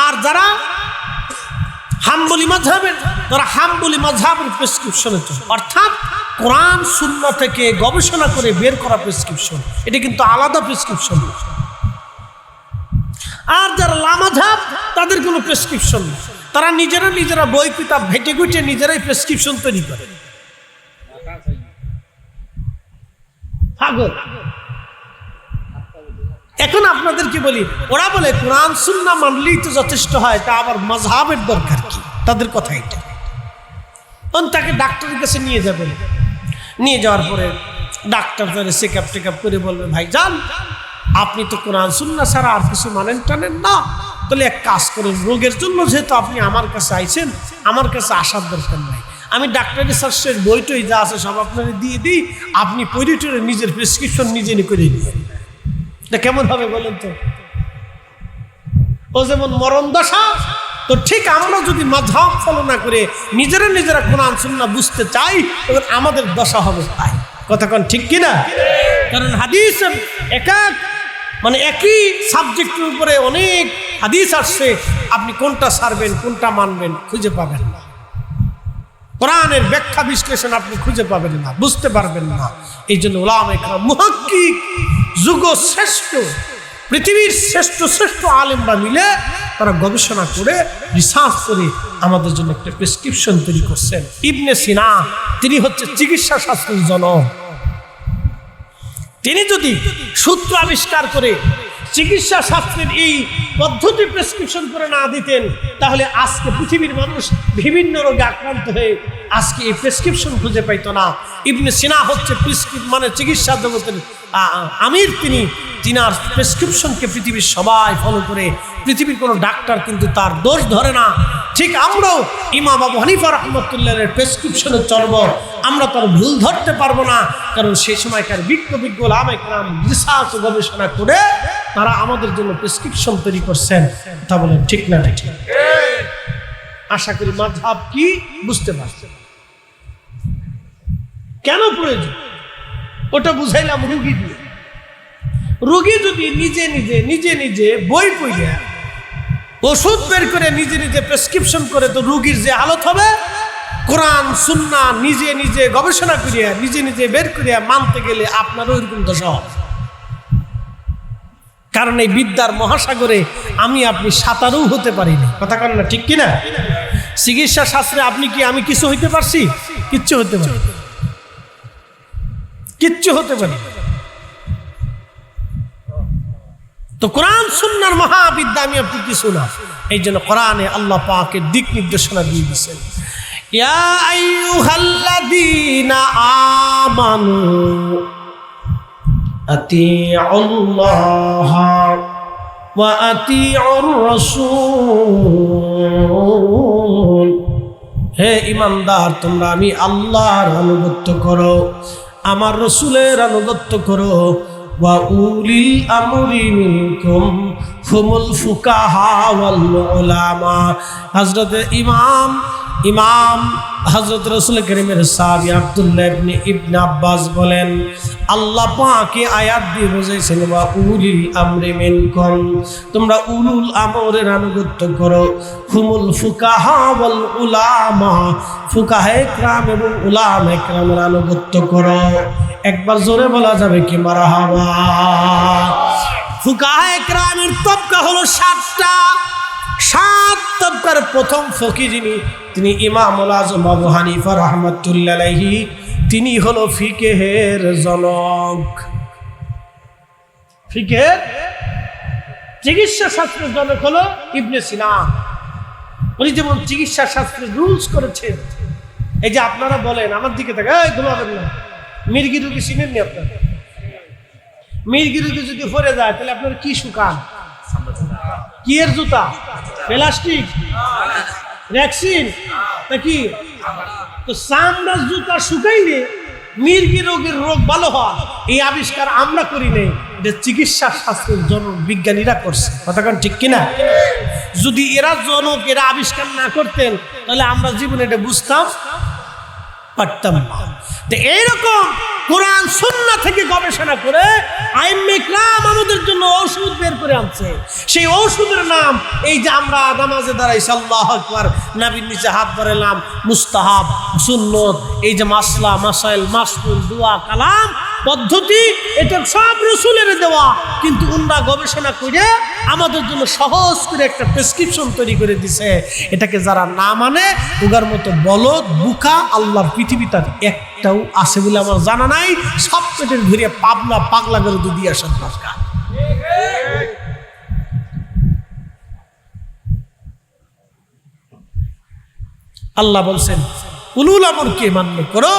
আর যারা হাম্বলি মাযহাবের, তারা হাম্বলি মাযহাবের প্রেসক্রিপশনে চলে। অর্থাৎ কোরআন সুন্নাহ থেকে গবেষণা করে বের করা প্রেসক্রিপশন, এটা কিন্তু আলাদা প্রেসক্রিপশন। আর যারা লামাঝাব তাদের কোনো প্রেসক্রিপশন নেই, তারা নিজেরা বই কিতাব ঘেটে ঘুটে নিজেরাই প্রেসক্রিপশন তৈরি করে। এখন আপনাদেরকে বলি, ওরা বলে কোরআন সুন্নাহ মানলেই তো যথেষ্ট হয়, তা আবার মাযহাবের দরকার কি? তাদের কথা এটা। তাকে ডাক্তারের কাছে নিয়ে যাবেন, নিয়ে যাওয়ার পরে ডাক্তার তাদের চেকআপ করে বলবে, ভাই যান, আপনি তো কোরআন সুন্নাহ ছাড়া আর কিছু মানেন টানেন না, তাহলে এক কাজ করেন, রোগের জন্য যেহেতু আপনি আমার কাছে আইছেন, আমার কাছে আসার দরকার নাই, আমি ডাক্তারি সার্চের বইটই যা আছে সব আপনাকে দিয়ে দিই, আপনি পড়ে টরে নিজের প্রেসক্রিপশন নিজে করে নিয়ে। এটা কেমন হবে বলেন তো? ও যেমন মরণ দশা, তো ঠিক আমরা যদি মাযহাব ফলো না করে নিজেরা কোরআন সুন্নাহ বুঝতে চাই, তখন আমাদের দশা হবে তাই। কথা কোন ঠিক কিনা? কারণ হাদিস একই সাবজেক্টের উপরে অনেক হাদিস আসছে, আপনি কোনটা ছাড়বেন কোনটা মানবেন খুঁজে পাবেন না। কোরআনের ব্যাখ্যা বিশ্লেষণ আপনি খুঁজে পাবেন না, বুঝতে পারবেন না। এই জন্য উলামায়ে কেরাম, মুহাক্কিক, যুগ শ্রেষ্ঠ, পৃথিবীর শ্রেষ্ঠ আলেমরা মিলে তারা গবেষণা করে রিসার্চ করে আমাদের জন্য একটা প্রেসক্রিপশন তৈরি করছেন। ইবনে সিনা, তিনি হচ্ছে চিকিৎসা শাস্ত্রের জনক। তিনি যদি সূত্র আবিষ্কার করে চিকিৎসা শাস্ত্রের এই পদ্ধতি প্রেসক্রিপশন করে না দিতেন, তাহলে আজকে পৃথিবীর মানুষ বিভিন্ন রোগে আক্রান্ত হয়ে আজকে এই প্রেসক্রিপশন খুঁজে পাইতো না। ইবনে সিনা হচ্ছে চিকিৎসা জগতের আমির। তিনার প্রেসক্রিপশনকে পৃথিবীর সবাই ফলো করে, পৃথিবীর কোনো ডাক্তার কিন্তু তার দোষ ধরে না। ঠিক আমরাও ইমাম আবু হানিফা রাহমাতুল্লাহের প্রেসক্রিপশনে চলব, আমরা তার ভুল ধরতে পারবো না, কারণ সেই সময়কার বিজ্ঞ উলামায়ে কেরাম রিসার্চ গবেষণা করে তারা আমাদের জন্য প্রেসক্রিপশন তৈরি করছেন। তা বলেন ঠিক না? ঠিক। আশা করি মাযহাব কি বুঝতে পারছেন, কেন প্রয়োজন ওটা বুঝাইলাম রুগী দিয়ে। রোগী যদি নিজে বই পড়ে ওষুধ বের করে নিজে প্রেসক্রিপশন করে, তো রোগীর যে হালত হবে, কোরআন সুন্নাহ নিজে গবেষণা করিয়া নিজে বের করিয়া মানতে গেলে আপনারও এরকম দশা হবে। কারণ এই বিদ্যার মহাসাগরে আমি আপনি সাঁতারও হতে পারিনি। কথা কান না ঠিক কিনা? চিকিৎসা শাস্ত্রে আপনি কি আমি কিছু হইতে পারছি? কিচ্ছু হতে পারি। তো কোরআন সুন্নাহর মহাবিদ্যা আমি আপনি কিছু না। এই জন্য কোরআনে আল্লাহ পাকের দিক নির্দেশনা দিয়ে দিয়েছেন, ইয়া আইয়ুহাল্লাযীনা আমানু আতিউল্লাহ ওয়া আতিউর রাসূল। হে ঈমানদার, তোমরা আমি আল্লাহর আনুগত্য করো, আমার রাসূলের আনুগত্য করো। ওয়া উলিল আমরি মিনকুম হুমুল ফুকাহা ওয়াল উলামা। হযরত ইমাম হযরত রাসূল কারীমের সাহাবী আব্দুল্লাহ ইবনে আব্বাস বলেন, আল্লাহ পাক আয়াত দিয়ে বুঝাইছেন, ওয়া উলিল আমরি মিনকুম, তোমরা উলুল আমরের আনুগত্য করো। হুমুল ফুকাহা ওয়াল উলামা, ফুকাহায়ে কেরাম এবং উলামায়ে কেরামের আনুগত্য করো। একবার জোরে বলা যাবে কি মারহাবা? ফুকাহায়ে কেরামের তবকা হলো 7টা। 7 তবকার প্রথম ফকিহ যিনি, তিনি ইমামুল আযম আবু হানিফা রাহমাতুল্লাহি আলাইহি। তিনি হলো ফিকহের জনক। ফিকহের চিকিৎসা শাস্ত্রের জনক হলো ইবনে সিনা। উনি যেমন চিকিৎসা শাস্ত্রের রুলস করেছেন। এই যে আপনারা বলেন, আমার দিকে থাকে, এই ঘুমাবেন না, মির্গি রোগী চিনেননি আপনারা? মির্গি রোগী যদি পড়ে যায় তাহলে আপনার কি শুকান? কি এর জুতা? প্লাস্টিক, ভ্যাকসিন নাকি? তো চামড়ার জুতা শুকাইলে মির্গি রোগের রোগ ভালো হয়, এই আবিষ্কার আমরা করি নাই, এটা চিকিৎসা শাস্ত্রের জনক বিজ্ঞানীরা করছে। কথা কোন ঠিক কিনা? যদি এরা আবিষ্কার না করতেন তাহলে আমরা জীবনে এটা বুঝতাম পারতাম না। তো এইরকম কোরআন সুন্নাহ থেকে গবেষণা করে আইম্মে ইকরাম আমাদের জন্য ঔষধ বের করে আনছে। সেই ঔষধের নাম এই যে আমরা নামাজে দাঁড়াইছি আল্লাহু আকবার, নবীর নিচে হাত বাড়ালাম, মুস্তাহাব, সুন্নত, এই যে মাসলা, মাসাইল, মাসনুন, দোয়া, কালাম পদ্ধতি, এটা সব রাসূলের দেওয়া, কিন্তু উনরা গবেষণা করে আমাদের জন্য সহজ করে একটা প্রেসক্রিপশন তৈরি করে দিছে। এটাকে যারা না মানে ওগার মতো বলদ বুকা আল্লাহর পৃথিবীতে একটাও আছে বলে আমার জানা নাই। সব পেটের ঘুরিয়ে পাগলা করে দিয়ে আসার দরকার। আল্লাহ বলছেন উলুল আমরকে মান্য করো।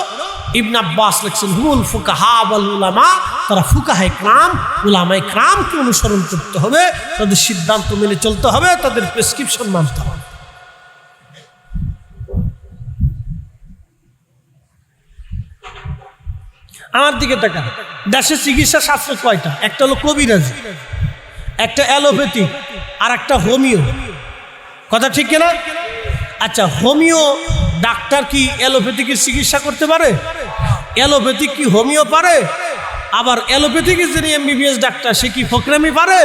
ইবনে আব্বাস লিখছেন হুমুল ফুকাহা ওয়াল উলামা, তারা ফুকাহায়ে কিরাম, উলামায়ে কিরামকে অনুসরণ করতে হবে, তাদের সিদ্ধান্ত মেনে চলতে হবে, তাদের প্রেসক্রিপশন মানতে হবে। আমার দিকে তাকান, দেশে চিকিৎসা শাস্ত্র কয়টা? একটা হলো কবিরাজি, একটা অ্যালোপ্যাথি, আর একটা হোমিও। কথা ঠিক কিনা? আচ্ছা, হোমিও ডাক্তার কি অ্যালোপ্যাথিকের চিকিৎসা করতে পারে? অ্যালোপ্যাথিক কি হোমিও পারে? আবার অ্যালোপ্যাথিকের যিনি এমবিবিএস ডাক্তার সে কি ফকরামি পারে?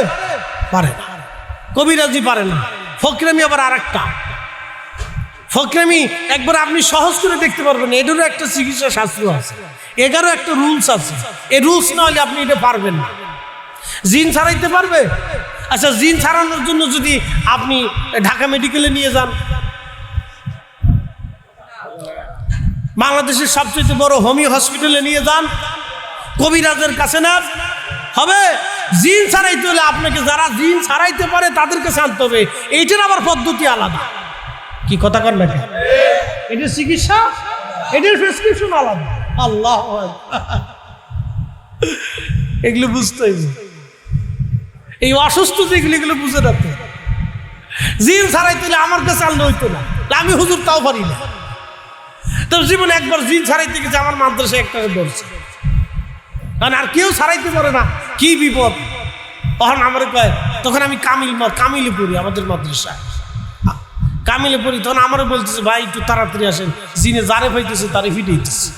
পারে না। কবিরাজি পারে না। ফকরামি আবার আর একটা। ফকরামি একবার আপনি সহজ করে দেখতে পারবেন, এটারও একটা চিকিৎসা শাস্ত্র আছে, এগারো একটা রুলস আছে। এই রুলস না হলে আপনি এটা পারবেন না। জিন ছাড়াইতে পারবে? আচ্ছা, জিন ছাড়ানোর জন্য যদি আপনি ঢাকা মেডিকেলে নিয়ে যান, বাংলাদেশের সবচেয়ে বড় হোমিও হসপিটালে নিয়ে যান, কবিরাজের কাছে না হবে। জিন ছাড়াইতে হলে আপনাকে যারা জিন ছাড়াইতে পারে তাদের কাছে আনতে হবে। এইটার আবার পদ্ধতি আলাদা। কি কথা কর না? এটার চিকিৎসা, এটার প্রেসক্রিপশন আলাদা। আল্লাহ, এগুলো বুঝতে হবে। এই অসুস্থ যেগুলো এগুলো বুঝে রাখতে। জিন ছাড়াইতে হলে আমার কাছে আনলে হইতো না, আমি হুজুর তাও পারি না। তো জীবনে একবার জিন ছাড়াইতে গেছে, আমার মাদ্রাসায় একটা ধরছে, কারণ আর কেউ ছাড়াইতে পারে না। কি বিপদ! তখন আমার কয়, তখন আমি কামিলে পড়ি, আমাদের মাদ্রাসায় কামিলে পড়ি। তখন আমারও বলতেছে, ভাই একটু তাড়াতাড়ি আসেন, জিনে যারে পাইতেছে তারে ফিটাইতেছে।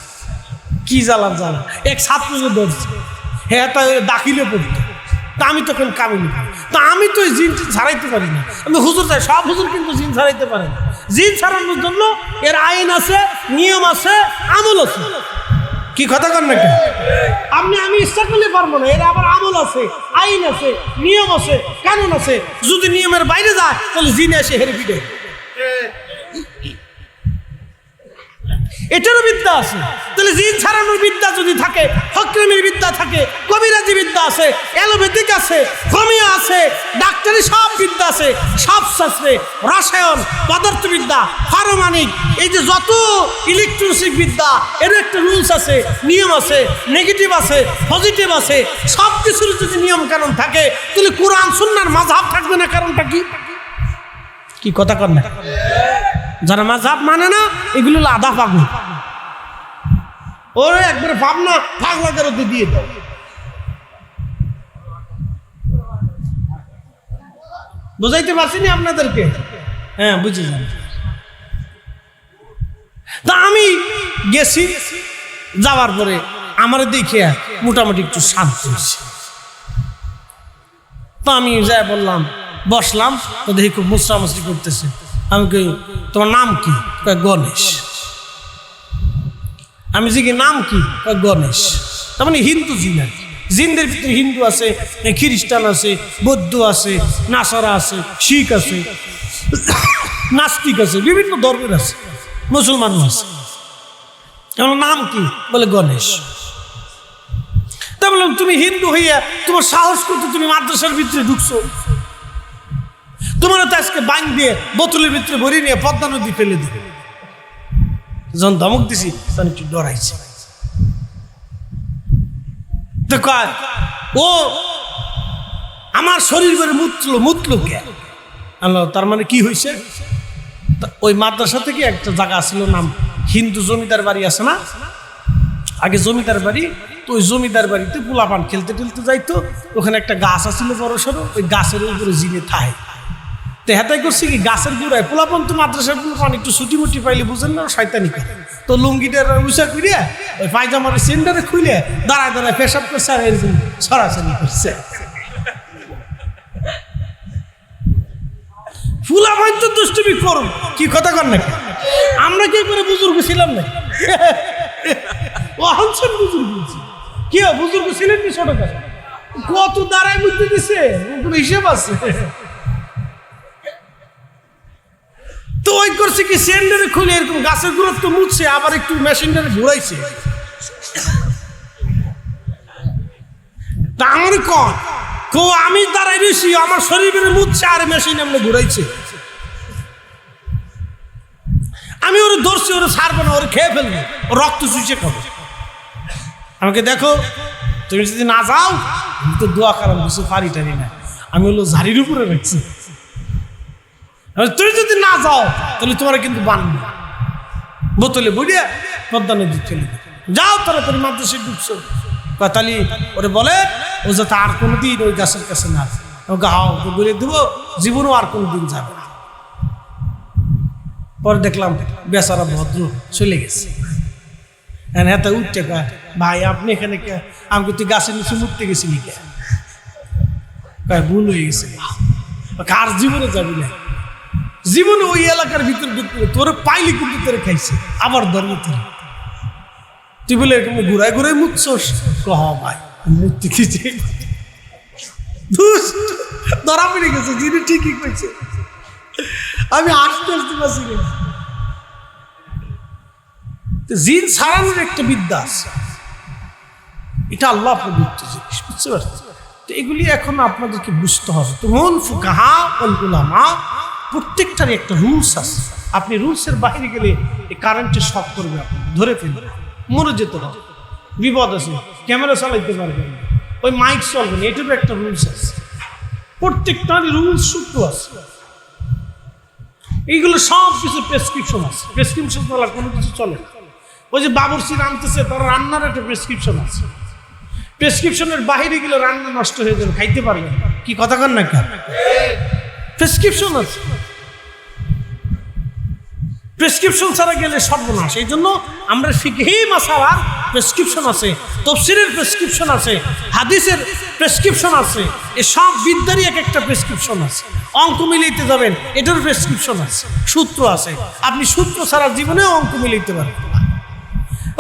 কি জ্বালা জ্বালা! এক ছাত্রকে ধরছে, হ্যাঁ তা দাখিলে পড়তো। তা আমি তখন কামিলে পড়ি, তা আমি তো জিন ছাড়াইতে পারি না। আমি হুজুর চাই, সব হুজুর কিন্তু জিন ছাড়াইতে পারে না। জিন ছাড়ানোর জন্য এর আইন আছে, নিয়ম আছে, আমল আছে। কি কথা কর নাকি? আমি ইচ্ছা করলে পারবো না। এর আবার আমল আছে, আইন আছে, নিয়ম আছে, কানুন আছে। যদি নিয়মের বাইরে যায় তাহলে জিনে এসে হেরে ফিটে। এটারও বিদ্যা আছে। তাহলে জিন ছাড়ানোর বিদ্যা যদি থাকে, ফকরামির বিদ্যা থাকে, কবিরাজি বিদ্যা আছে, অ্যালোপ্যাথিক আছে, হোমিও আছে, ডাক্তারি সব বিদ্যা আছে। সব শাস্ত্রে রসায়ন, পদার্থবিদ্যা, পারমাণবিক, এই যে যত ইলেকট্রনিক বিদ্যা, এর একটা রুলস আছে, নিয়ম আছে, নেগেটিভ আছে, পজিটিভ আছে। সব কিছুর যদি নিয়ম কানুন থাকে তাহলে কোরআন সুন্নাহর মাযহাব থাকবে না। কারণটা কি? কি কথা কর না? যারা মাযহাব মানে না এগুলো আধা পাগল। ওরে একবারে ভাবনা পাগলা করে দিয়ে দাও। বুঝাইতে পারছি না আপনাদেরকে? হ্যাঁ, বুঝে যান। তা আমি গেছি, যাওয়ার পরে আমার দেখে মোটামুটি একটু শান্ত হয়েছে। তো আমি যাই বললাম, বসলাম, তো দেখি খুব মুসরামুসরি করতেছে। আমি কই, তোমার নাম কি? গণেশ। আমি যে কি নাম কি? গণেশ। তার মানে হিন্দু জিন। আর জিনদের ভিতরে হিন্দু আছে, খ্রিস্টান আছে, বৌদ্ধ আছে, নাসারা আছে, শিখ আছে, নাস্তিক আছে, বিভিন্ন ধর্মের আছে, মুসলমানও আছে। আমার নাম কি? বলে গণেশ। তা বললাম, তুমি হিন্দু হইয়া তোমার সাহস করতে তুমি মাদ্রাসার ভিতরে ঢুকছো? তোমার তো আজকে বাইন দিয়ে বোতলের ভিতরে ভরি নিয়ে পদ্মা নদী ফেলে দিবে। যখন ধমক দিছি তখন একটু ডরাইছে। তো কয়, ও আমার শরীর করে মুতলো কে? আল্লাহ, তার মানে কি হয়েছে? ওই মাদ্রাসা থেকে একটা জায়গা ছিল, নাম হিন্দু জমিদার বাড়ি আছে না, আগে জমিদার বাড়ি। তো ওই জমিদার বাড়িতে পোলাপান খেলতে টেলতে যাইতো। ওখানে একটা গাছ আছিল বড় সড়ো, ওই গাছের উপরে জিনে থায়। তো হেতাই করছি কি গাছের গুড়ায় পোলাপন তো মাদ্রাসার পোলাপন একটু ছুটি মুটি পাইলে বুঝেন না শয়তানি করে, তো লুঙ্গিটার উষা করিয়া ওই পায়জামার সেন্টারে খুলে দাঁড়ায় দাঁড়ায় পেশাব করছে আর এরকম সরাসরি করছে। ফুলা ভাই তো দুষ্টুমি করুন, কি কথা কর নাকি? আমরা কি করে বুজুর্গ ছিলাম না? ও হানছেন বুজুর্গ কি বুজুর্গ ছিলেন কি ছোট কথা? কত দাঁড়ায় বুঝতে দিছে কোনো হিসেব আছে? তো ওই করছে কি সেন্টারে খুলে এরকম গাছের গুরুত্ব মুছছে, আবার একটু মেশিনটারে ঘুরাইছে। তা আমার আমি দাঁড়াই রয়েছি, আমার শরীরে মুছছে আর মেশিন এমনি ঘুরাইছে। আমি ওর ধরছি, ওরা ছাড়বো না, ওর খেয়ে ফেলবো, রক্ত চুষে খাবো। আমাকে দেখো, তুমি যদি না যাও আমি তো দোয়া করাম কিছু পারি টারি না, আমি হলো ঝাড়ির উপরে রাখছি। তুমি যদি না যাও তাহলে তোমার কিন্তু বানবো বোতলে বুড়িয়া পদ্মা নদী চলে যাও, তাড়াতাড়ি মাদ্রাসায় ঢুকছো। তাহলে ওরে বলে ও যাতে আর কোনোদিন ওই গাছের কাছে না গাও বলে দেবো, জীবনও আর কোনোদিন যাবে না। পরে দেখলাম বেচারা ভদ্র চলে গেছে। হ্যাঁ উঠতে ভাই আপনি এখানে আমাকে তুই গাছের নিচে উঠতে গেছিলি কে? ভুল হয়ে গেছে, কার জীবনে যাবি না, জীবনে ওই এলাকার ভিতর তোরে পাইলি কিন্তু তোরে খাইছে, আবার ধর্ম তোর তুই বলে এরকম ঘুরায় ঘুরায় মুচ্ছস। ভাই মূর্তি খিচে ধরা পড়ে গেছে, যিনি ঠিকই কইছে। আমি আসতে আসতে বাঁচি গেছি। জিন ছাড়ানোর একটা বিদ্যা আছে, এটা আল্লাহ প্রদত্ত জিনিস, বুঝতে পারছি। তো এগুলি এখন আপনাদেরকে বুঝতে হবে। তো মন ফুকাহা উলামা প্রত্যেকটারই একটা রুলস আছে। আপনি রুলসের বাইরে গেলে এই কারেন্টের শক করবে, আপনি ধরে ফেলবে, মরে যেতে হবে, বিপদ আছে, ক্যামেরা চালাইতে পারবেন, ওই মাইক চলবে না, এটারও একটা রুলস আছে। প্রত্যেকটারই রুলস সূত্র আছে। এইগুলো সব কিছু প্রেসক্রিপশন আছে, প্রেসক্রিপশন ছাড়া কোনো কিছু চলে না। ওই যে বাবুর্চি রাঁধতেছে, তার রান্নার একটা প্রেসক্রিপশন আছে। প্রেসক্রিপশনের বাইরে গেলে রান্না নষ্ট হয়ে যাবে, খাইতে পারবেন। কি কথা কন না কেন? প্রেসক্রিপশন আছে, প্রেসক্রিপশন ছাড়া গেলে সর্বনাশ। এই জন্য আমরা ফিকহি মাসালার প্রেসক্রিপশন আছে, তাফসীরের প্রেসক্রিপশন আছে, হাদিসের প্রেসক্রিপশন আছে, এই সব বিদ্যারই এক একটা প্রেসক্রিপশন আছে। অঙ্ক মিলাইতে যাবেন, এটার প্রেসক্রিপশন আছে, সূত্র আছে। আপনি সূত্র ছাড়া জীবনেও অঙ্ক মিলাইতে পারবেন।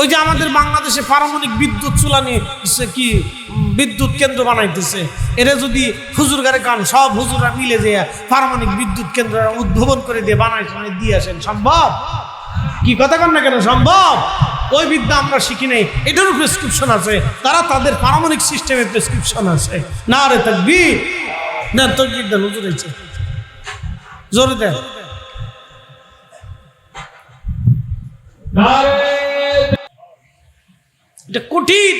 ওই যে আমাদের বাংলাদেশে পারমাণবিক বিদ্যুৎ চুলা নিয়ে কি বিদ্যুৎ কেন্দ্র বানাইতেছে, এরা যদি হুজুর গারে কান সব হুজুরা মিলে যে পারমাণবিক বিদ্যুৎ কেন্দ্র উদ্ভাবন করে দিয়ে বানাই দিয়ে আসেন, সম্ভব? কি কথা কন না কেন? সম্ভব। ওই বিদ্যা আমরা শিখি নাই, এটারও প্রেসক্রিপশন আছে। তারা তাদের পারমাণবিক সিস্টেমের প্রেসক্রিপশন আছে। না রে তাকবীর, না তাকবীর দেন, হুজুর হয়েছে জোরে দেন। এটা কঠিন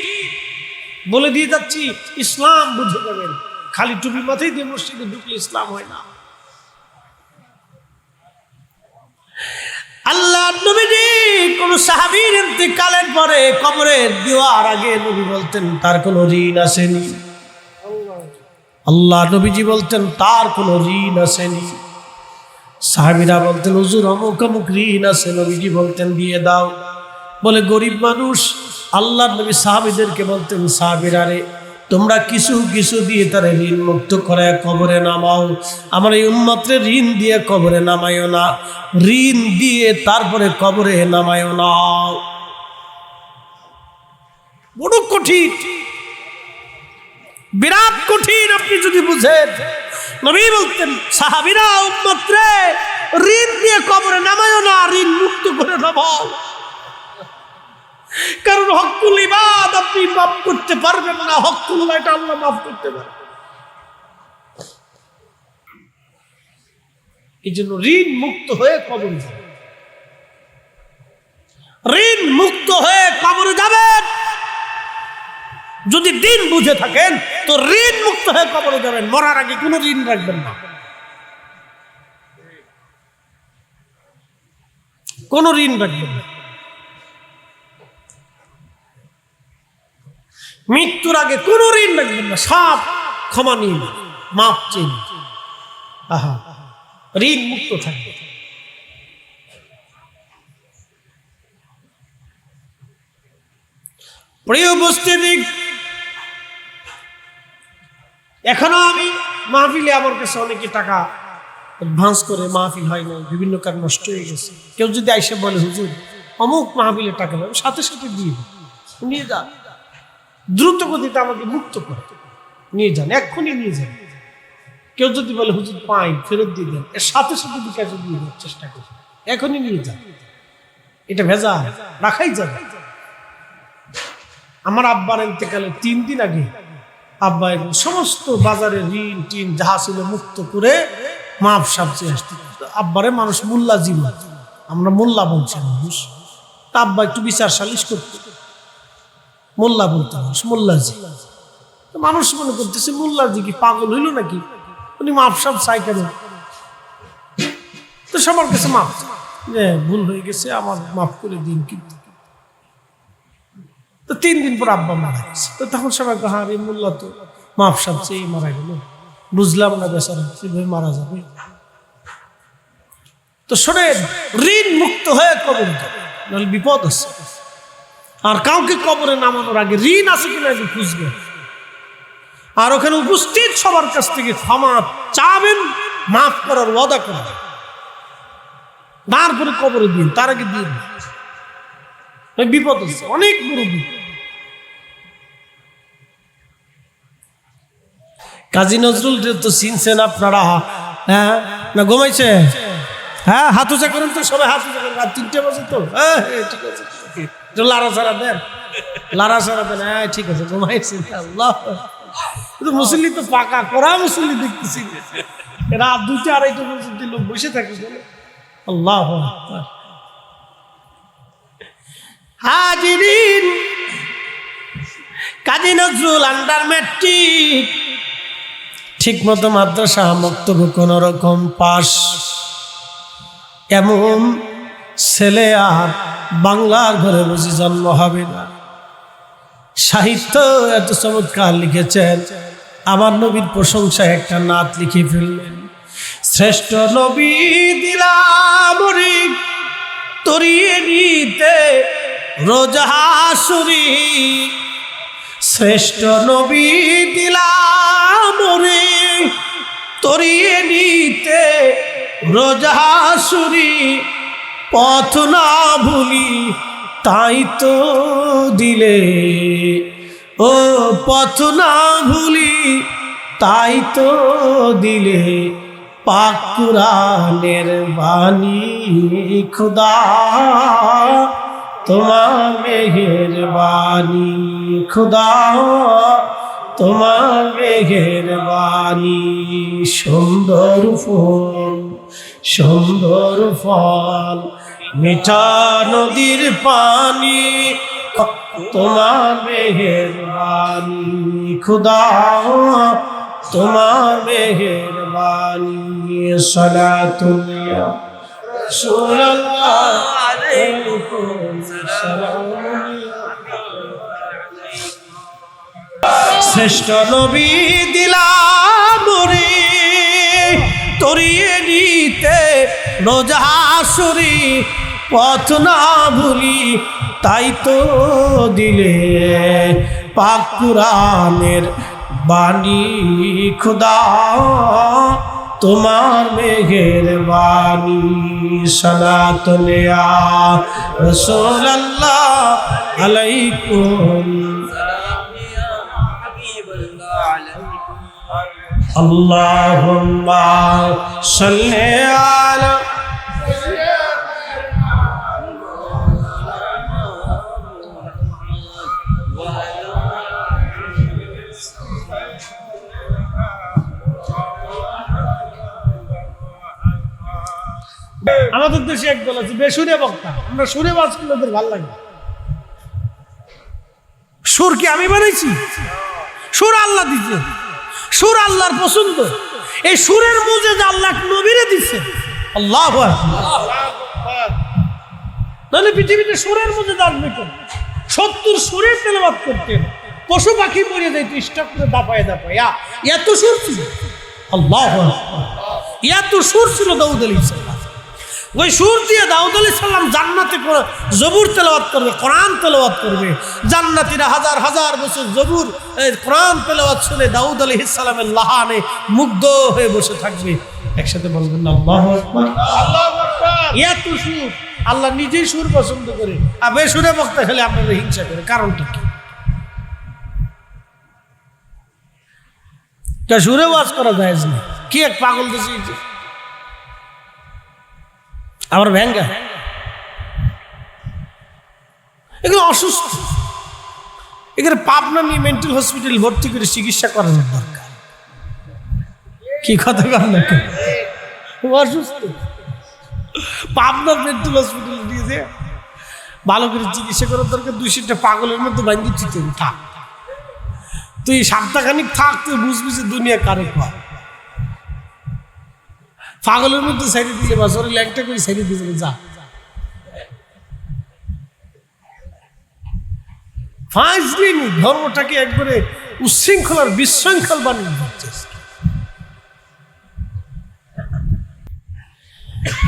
বলে দিয়ে যাচ্ছি, ইসলাম বুঝে যাবেন। খালি টুপি মাথায় দিয়ে মসজিদে ঢুকলে ইসলাম হয় না। আল্লাহ নবীজি কোন সাহাবীর ইন্তেকালের পরে কবরে দেওয়ার আগে নবী বলতেন তার কোনো ঋণ আসেনি। আল্লাহ নবীজি বলতেন তার কোনো ঋণ আসেনি। সাহাবীরা বলতেন হুজুর অমুক অমুক ঋণ আছে, নবীজি বলতেন দিয়ে দাও। বলে গরিব মানুষ, আল্লাহ নবী সাহাবীদেরকে বলতেন সাহাবীরা রে তোমরা কিছু কিছু দিয়ে তারা ঋণ মুক্ত করে কবরে নামাও, আমার এই উম্মতের ঋণ দিয়ে কবরে নামায়ও না, ঋণ দিয়ে তারপরে কবরে নামায়ও না। বড় কঠিন, বিরাট কঠিন। আপনি যদি বুঝেন, নবী বলতেন সাহাবীরা উম্মত রে ঋণ দিয়ে কবরে নামায়ও না, ঋণ মুক্ত করে নামাও। কারণ হকুল ইবাদ আপনি মাফ করতে পারবেন না, হকুল্লাহ এটা আল্লাহ মাফ করতে পারে। এই জন্য ঋণ মুক্ত হয়ে কবরে যাবেন, ঋণ মুক্ত হয়ে কবরে যাবেন। যদি দিন বুঝে থাকেন তো ঋণ মুক্ত হয়ে কবরে যাবেন, মরার আগে কোনো ঋণ রাখবেন না, কোনো ঋণ রাখবেন না। মৃত্যুর আগে কোন ঋণ রাখবেন না, সব ক্ষমা নিয়ে মাপ চেয়ে। আহা ঋণ মুক্ত থাকবে। প্রিয় উপস্থিতি, এখনো আমি মাহফিলে আমার কাছে অনেকে টাকা অ্যাডভান্স করে, মাহফিল হয় না, বিভিন্ন কারণ নষ্ট হয়ে গেছে। কেউ যদি আইসে বলে হুজুর অমুক মাহফিলে টাকা পাবে, সাথে সাথে দিয়ে নিয়ে যান, দ্রুত গতিতে আমাকে মুক্ত করে নিয়ে যান, এক্ষুনি নিয়ে যান। কেউ যদি বলে হুজুর পাই ফেরত দিয়ে দেন, এর সাথে সাথে বিকাশে দিয়ে দেওয়ার চেষ্টা করি, এখনই নিয়ে যান। এটা ভেজা রাখাই যাবে। আমার আব্বার ইন্তেকালের 3 দিন আগে আব্বা সমস্ত বাজারে ঋণ টিন যাহা ছিল মুক্ত করে মাপ সাপ চেয়ে আসতে। আব্বারে মানুষ মোল্লা জীবন, আমরা মোল্লা বলছি মানুষ, তা আব্বা একটু বিচার সালিশ করতে মোল্লা বলতে, মানুষ মোল্লাজি। মানুষ মনে করতেছে মোল্লাজি কি পাগল হইল নাকি, উনি মাপ সাপ চাই কেন? তো সবার কাছে মাপ, ভুল হয়ে গেছে আমার মাফ করে দিন। কিন্তু তো 3 দিন পর আব্বা মারা গেছে। তো তখন সবাই হ্যাঁ রে মোল্লা তো মাপ সাপ চেয়ে মারা গেল, বুঝলাম না বেচারা কিভাবে মারা যাবে। তো শোনেন, ঋণ মুক্ত হয়ে কবর যাবে, নাহলে বিপদ আছে। আর কাউকে কবরে নামানোর আগে ঋণ আছে কিনা খুঁজবেন, আর ওখানে উপস্থিত সবার কাছ থেকে ক্ষমা চাবেন, মাফ করার ওয়াদা করবেন, তারপরে কবরে দিন, তার আগে দিন। বিপদ আছে, অনেক বড় বিপদ। কাজী নজরুল তো চিনছেন আপনারা? হ্যাঁ না ঘুমাইছে? হ্যাঁ হাত উঁচা করেন তো সবাই, হাত উঁচা করেন। রাত 3টে বাজে তো, হ্যাঁ ঠিক আছে, লাড়া ছাড়া দেন, লাড়া ছাড়া দেন। হ্যাঁ ঠিক আছে, ঘুমাইছেন। আল্লাহ, মুসল্লি তো পাকা করা মুসল্লি দেখতেছি, রাত 2টা 2:30 পর্যন্ত লোক বসে থাকে। আল্লাহ হাজিরিন, কাজী নজরুল আন্ডার ম্যাট্রিক, ঠিক মতো মাদ্রাসা মক্তব্য কোন রকম পাস, এমন ছেলে আর বাংলার ঘরে বসে জন্ম হবে না। সাহিত্য এত চমৎকার লিখেছেন, আমার নবীর প্রশংসায় একটা নাত লিখে ফেললেন। শ্রেষ্ঠ নবী দিলাম তরিয়ে নিতে রোজাহাসুরি, শ্রেষ্ঠ নবী দিলাম তরিয়ে নিতে রোজাহাসুরি, পথ না ভুলি তাই তো দিলে, ও পথ না ভুলি তাই তো দিলে, পাক কুরআনের বাণী খোদা তোমার মেহেরবানি, খোদা তোমার মেহেরবানি। সুন্দর ফুল সুন্দর ফল, মিঠা নদীর পানি, তোমার মেহেরবানি, খোদা তোমার মেহেরবানি। সালাতুল্লাহ রাসূলুল্লাহ আলাইকুম সালাম। শ্রেষ্ঠ নবী দিলাম তরিয়ে নিতে রোজাহাসুরি, পথ না ভুলি তাই তো দিলে, পাক কুরআনের বাণী খোদা তোমার মেহেরবানি। সালাতুল ইয়া রাসূলুল্লাহ আলাইকুম আল্লাহুম্মা সাল্লি আলা। আমাদের দেশে একদল আছে বেসুরে বক্তা, আমরা সুরে বাজ করলে ওদের ভালো লাগে। সুর কি আমি বানাইছি? সুর আল্লাহ দিচ্ছে, সুর আল্লাহর পছন্দ। এই সুরের মুজেজা আল্লাহ নবীরে দিচ্ছে। আল্লাহু আকবার। তাহলে পৃথিবীতে সুরের মুজেজা আসবে কেন? 70 সুরের তেলাওয়াত করতেন, পশু পাখি পড়ে যাইত স্টক করে দাপায় দাপায়, এত সুর ছিল। আল্লাহু আকবার। এত সুর ছিল দাউদ আলাইহিস সালাম। ওই সুর দিয়ে দাউদ আলাইহিস সালাম জান্নাতে জবুর তেলাওয়াত করবে, কোরআন তেলাওয়াত করবে। জান্নাতীরা হাজার হাজার বছর জবুর কোরআন তেলাওয়াত শুনে দাউদ আলাইহিস সালামের লাহানে মুগ্ধ হয়ে বসে থাকবে। একসাথে বলবেন না আল্লাহু আকবার, আল্লাহু আকবার। এত সুর, আল্লাহ নিজেই সুর পছন্দ করে, আর বেসুরে বক্তা খেলে আপনারা হিংসা করে, কারণটা কি? সুরে ওয়াজ করা যায় না, কি এক পাগল দেশে আবার ভ্যাঙ্গা, এগুলো অসুস্থ। এখানে পাবনা নিয়ে মেন্টাল হসপিটাল ভর্তি করে চিকিৎসা করানোর দরকার। কি কথা কর না, অসুস্থ পাবনার মেন্টাল হসপিটাল নিয়ে যে ভালো করে চিকিৎসা করার দরকার। 200টা পাগলের মধ্যে বান্ধি দিতে থাক, তুই সপ্তাহখানিক থাক, তুই বুঝবি যে দুনিয়া কারে কর। পাগলের মধ্যে সাইডে দিলে বাস, ওর ল্যাংটা করে সাইডে দিয়ে যা। 5 দিন ধর্মটাকে একবারে উচ্ছৃঙ্খলার বিশৃঙ্খল বানিয়ে দিচ্ছে।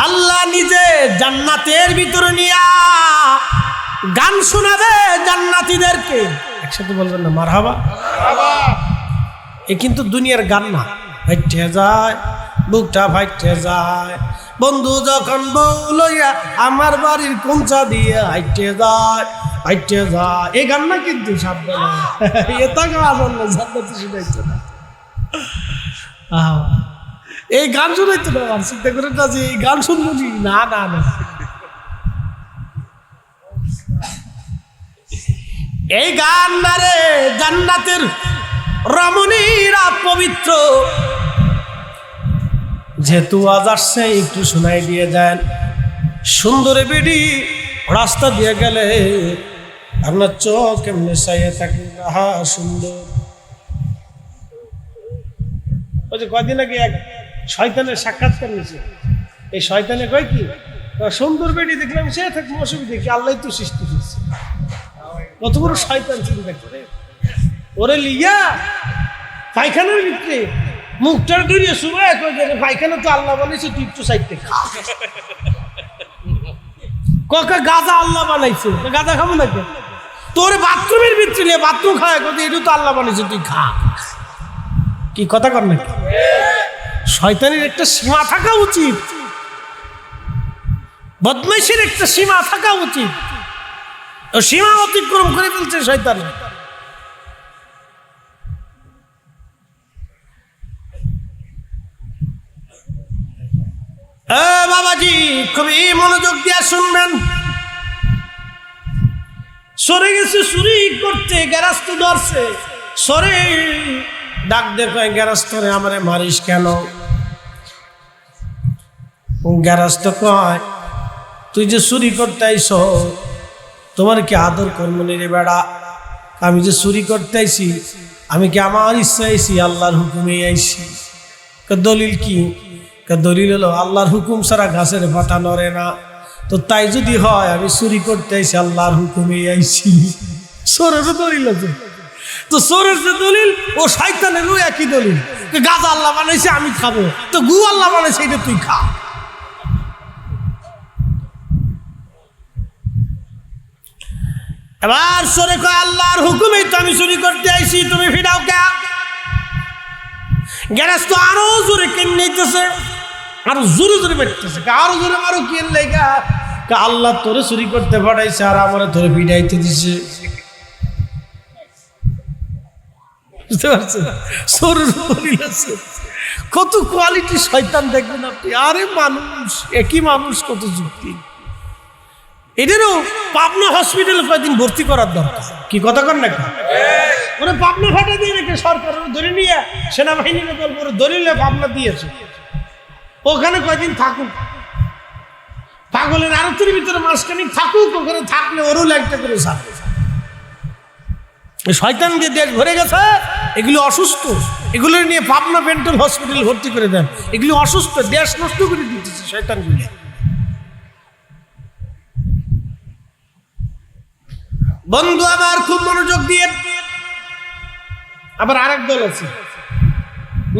আল্লাহ নিজে জান্নাতের ভিতরে নিয়া গান শোনাবে জান্নাতীদেরকে। একসাথে বলবেন না মারহাবা। এ কিন্তু দুনিয়ার গান না, ফাইটে যায় বুকটা, ফাইটে যায়। বন্ধু যখন বউ লইয়া আমার বাড়ির কোঞ্চা দিয়ে হাইটে যায়, হাইটে যায়, এই গান না কিন্তু সাবধান, এটা গান না, জান্নাতে শুনাইছে না। এই গান শুনাইতো না, চিন্তা করে না যে এই গান শুনবো না, না না। এই গান না রে, জান্নাতের রমণীরা পবিত্র। যেহেতু আজ আসছে একটু শোনাই দিয়ে যান। সুন্দরে বেডি রাস্তা দিয়ে গেলে আপনার চোখ কেমনে চাইয়ে থাকে, আহা সুন্দর। ওই যে কদিন আগে এক শয়তানের সাক্ষাৎকার নিয়েছে, এই শয়তানে কয় কি, সুন্দর বেডি দেখলাম, সে থাকবে অসুবিধা কি, আল্লাহ তো সৃষ্টি করছে। কত বড় শয়তান চিন্তা করে, ওরে লিয়া পায়খানার ভিতরে মুখটা ডুরিয়ে শুনে পায়খানা তো আল্লাহ বানাইছে, তুই একটু সাইডে খা। ককা গাঁজা আল্লাহ বানাইছে, গাঁজা খাবো নাকি? তোর বাথরুমের ভিতরে বাথরুম খাওয়া কথা, এটা তো আল্লাহ বানাইছে, তুই খা। কি কথা কর নাকি? শয়তানের একটা সীমা থাকা উচিত, বদমাইশের একটা সীমা থাকা উচিত। ও সীমা অতিক্রম করে ফেলছে শয়তান। বাবাজি খুবই মনোযোগ দিয়ে শুনবেন। সরে গেছে চুরি করতে, গ্যারাজ তো ধরছে, সরে ডাক দেখো গ্যারাজ তোরে আমারে মারিস কেন? গ্যারাজ তো কয় তুই যে চুরি করতে আইস, তোমার কি আদর করবো নি রে বেড়া? আমি যে চুরি করতে আইছি, আমি কি আমার ইচ্ছা আইছি, আল্লাহর হুকুমে আইছি। দলিল কি? দলিল হলো আল্লাহর হুকুম ছাড়া গাছের পাতা নড়ে না। তো তাই যদি হয় আমি চুরি করতে আইছি, আল্লাহর হুকুমে আইছি। চোরেরও দলিল আছে, তো চোরের যে দলিল ও শয়তানেরও একই দলিল। গাছ আল্লাহ বানাইছে আমি খাবো, তো গু আল্লাহ বানাইছে এটা তুই খা। এবার সরে কয় আল্লাহর হুকুমেই তো আমি চুরি করতে আইছি, তুমি ফিরাও কে? গ্যারেজ তো আরো জোরে কেন নিতেছে, আরো জোরে জোরে বেরতেছে, আরো জোরে আরো কেন লেগা? আল্লাহ তোরে চুরি করতে পাঠাইছে আর আমার তোরে পিড়াইতে দিছে। বুঝতে পারছেন? কত কোয়ালিটি শয়তান দেখবেন আপনি। আরে মানুষ, একই মানুষ, কত যুক্তি। এদেরও পাবনা হসপিটালে কয়েকদিন ভর্তি করার দরকার। কি কথা কর নাকি? ওরা পাবনা ফাটা দিয়ে রেখে সরকার ধরে নিয়ে সেনাবাহিনীর দল করে দলিলে পাবনা দিয়েছে, ওখানে কয়েকদিন থাকুক। পাগলের আরতের ভিতরে মাঝখানে থাকুক, ওখানে থাকলে ওরও ল্যাংটা করে ছাড়বে। শয়তান দিয়ে দেশ ভরে গেছে, এগুলো অসুস্থ, এগুলো নিয়ে পাবনা মেন্টাল হসপিটাল ভর্তি করে দেন। এগুলো অসুস্থ, দেশ নষ্ট করে দিতেছে শয়তানগুলি। বন্ধু আবার খুব মনোযোগ দিয়ে, আবার আরেক দল আছে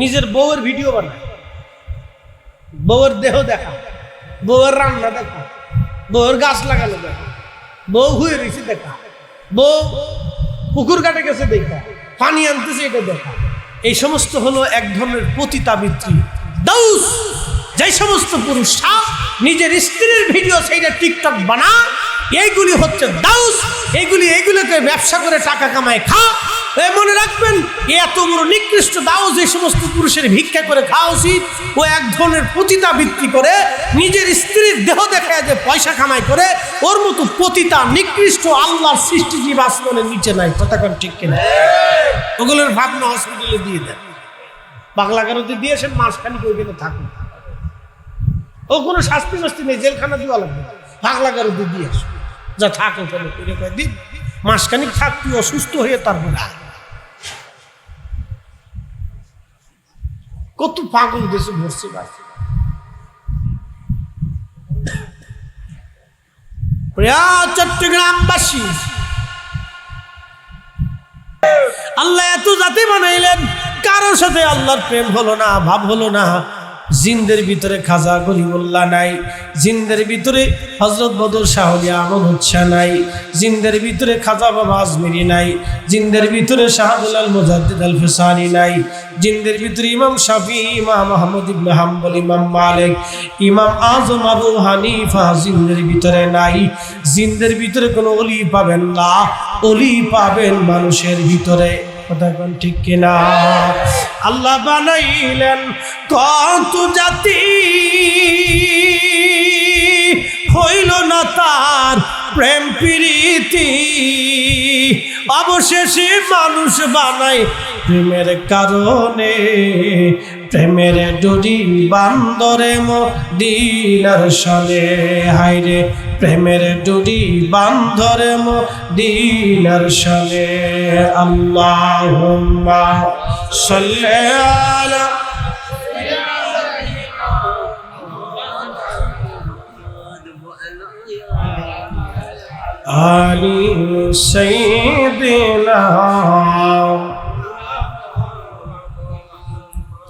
নিজের বউয়ের ভিডিও বানায়। বউয়ের দেহ দেখা, বউয়ের রান্না দেখা, বউয়ের গাছ লাগানো দেখা, বউ হুয়ে রয়েছে দেখা, বউ পুকুর কাটে গেছে দেখা, পানি আনতেছে এটা দেখা। এই সমস্ত হলো এক ধরনের পতিতাবৃত্তি, দাউস। যে সমস্ত পুরুষরা নিজের স্ত্রীর ভিডিও সেইটা টিকটক বানা, এইগুলি হচ্ছে দাউস। এইগুলোকে ব্যবসা করে টাকা কামায় খা। মনে রাখবেন, এত বড় নিকৃষ্ট দাউস এই সমস্ত পুরুষের ভিক্ষা করে খাওয়া উচিত। ও এক ধরনের পতিতাবৃত্তি করে নিজের স্ত্রীর দেহ দেখায় যে পয়সা কামাই করে, ওর মতো পতিতা নিকৃষ্ট আল্লাহর সৃষ্টিজীব আসমানের নিচে নাই। কথা কোন ঠিক কিনা? ওগুলোর ভাবনা হসপিটালে দিয়ে দেন, বাংলা গারোতে দিয়েছেন, মাসখানিক ওইখানে থাকুন। ও কোনো শাস্তি মাস্তি নেই, জেলখানা দেওয়া লাগবে, পাগলা গারোতে দিয়ে আসো, যা থাক ওখানে কয়েকদিন, মাসখানিক থাক, তুই অসুস্থ হয়ে তারপরে। কত পাগল দেশে ভরছে ভাই। চট্টগ্রামবাসী, আল্লাহ এত জাতি বানাইলেন, কারোর সাথে আল্লাহর প্রেম হলো না, ভাব হলো না। জিনদের ভিতরে খাজা গরিবুল্লাহ নাই, জিনদের ভিতরে হযরত বদর শাহ ওলি আহমদ উৎসাহ নাই, জিনদের ভিতরে খাজা বাবা আজমিরি নাই, জিনদের ভিতরে শাহদুলাল মুজাদ্দিদ আল ফিসানি নাই, জিনদের ভিতরে ইমাম শাফি, ইমাম আহমদ ইবনে হাম্বল, ইমাম মালিক, ইমাম আজম আবু হানিফা জিনদের ভিতরে নাই। জিনদের ভিতরে কোনো ওলি পাবেন না, ওলি পাবেন মানুষের ভিতরে। কথা কোন ঠিক কিনা? আল্লাহ বানাইলেন কত জাতি, হইল না তার প্রেম প্রীতি, অবশেষে মানুষ বানাই প্রেমের কারণে। প্রেমের ডুরি বান্দরে মদিনার সনে, হায়রে প্রেমের ডুরি বান্দরে মদিনার সনে। আল্লাহুম্মা সাল্লি আলা আলি সাইয়্যিদিনা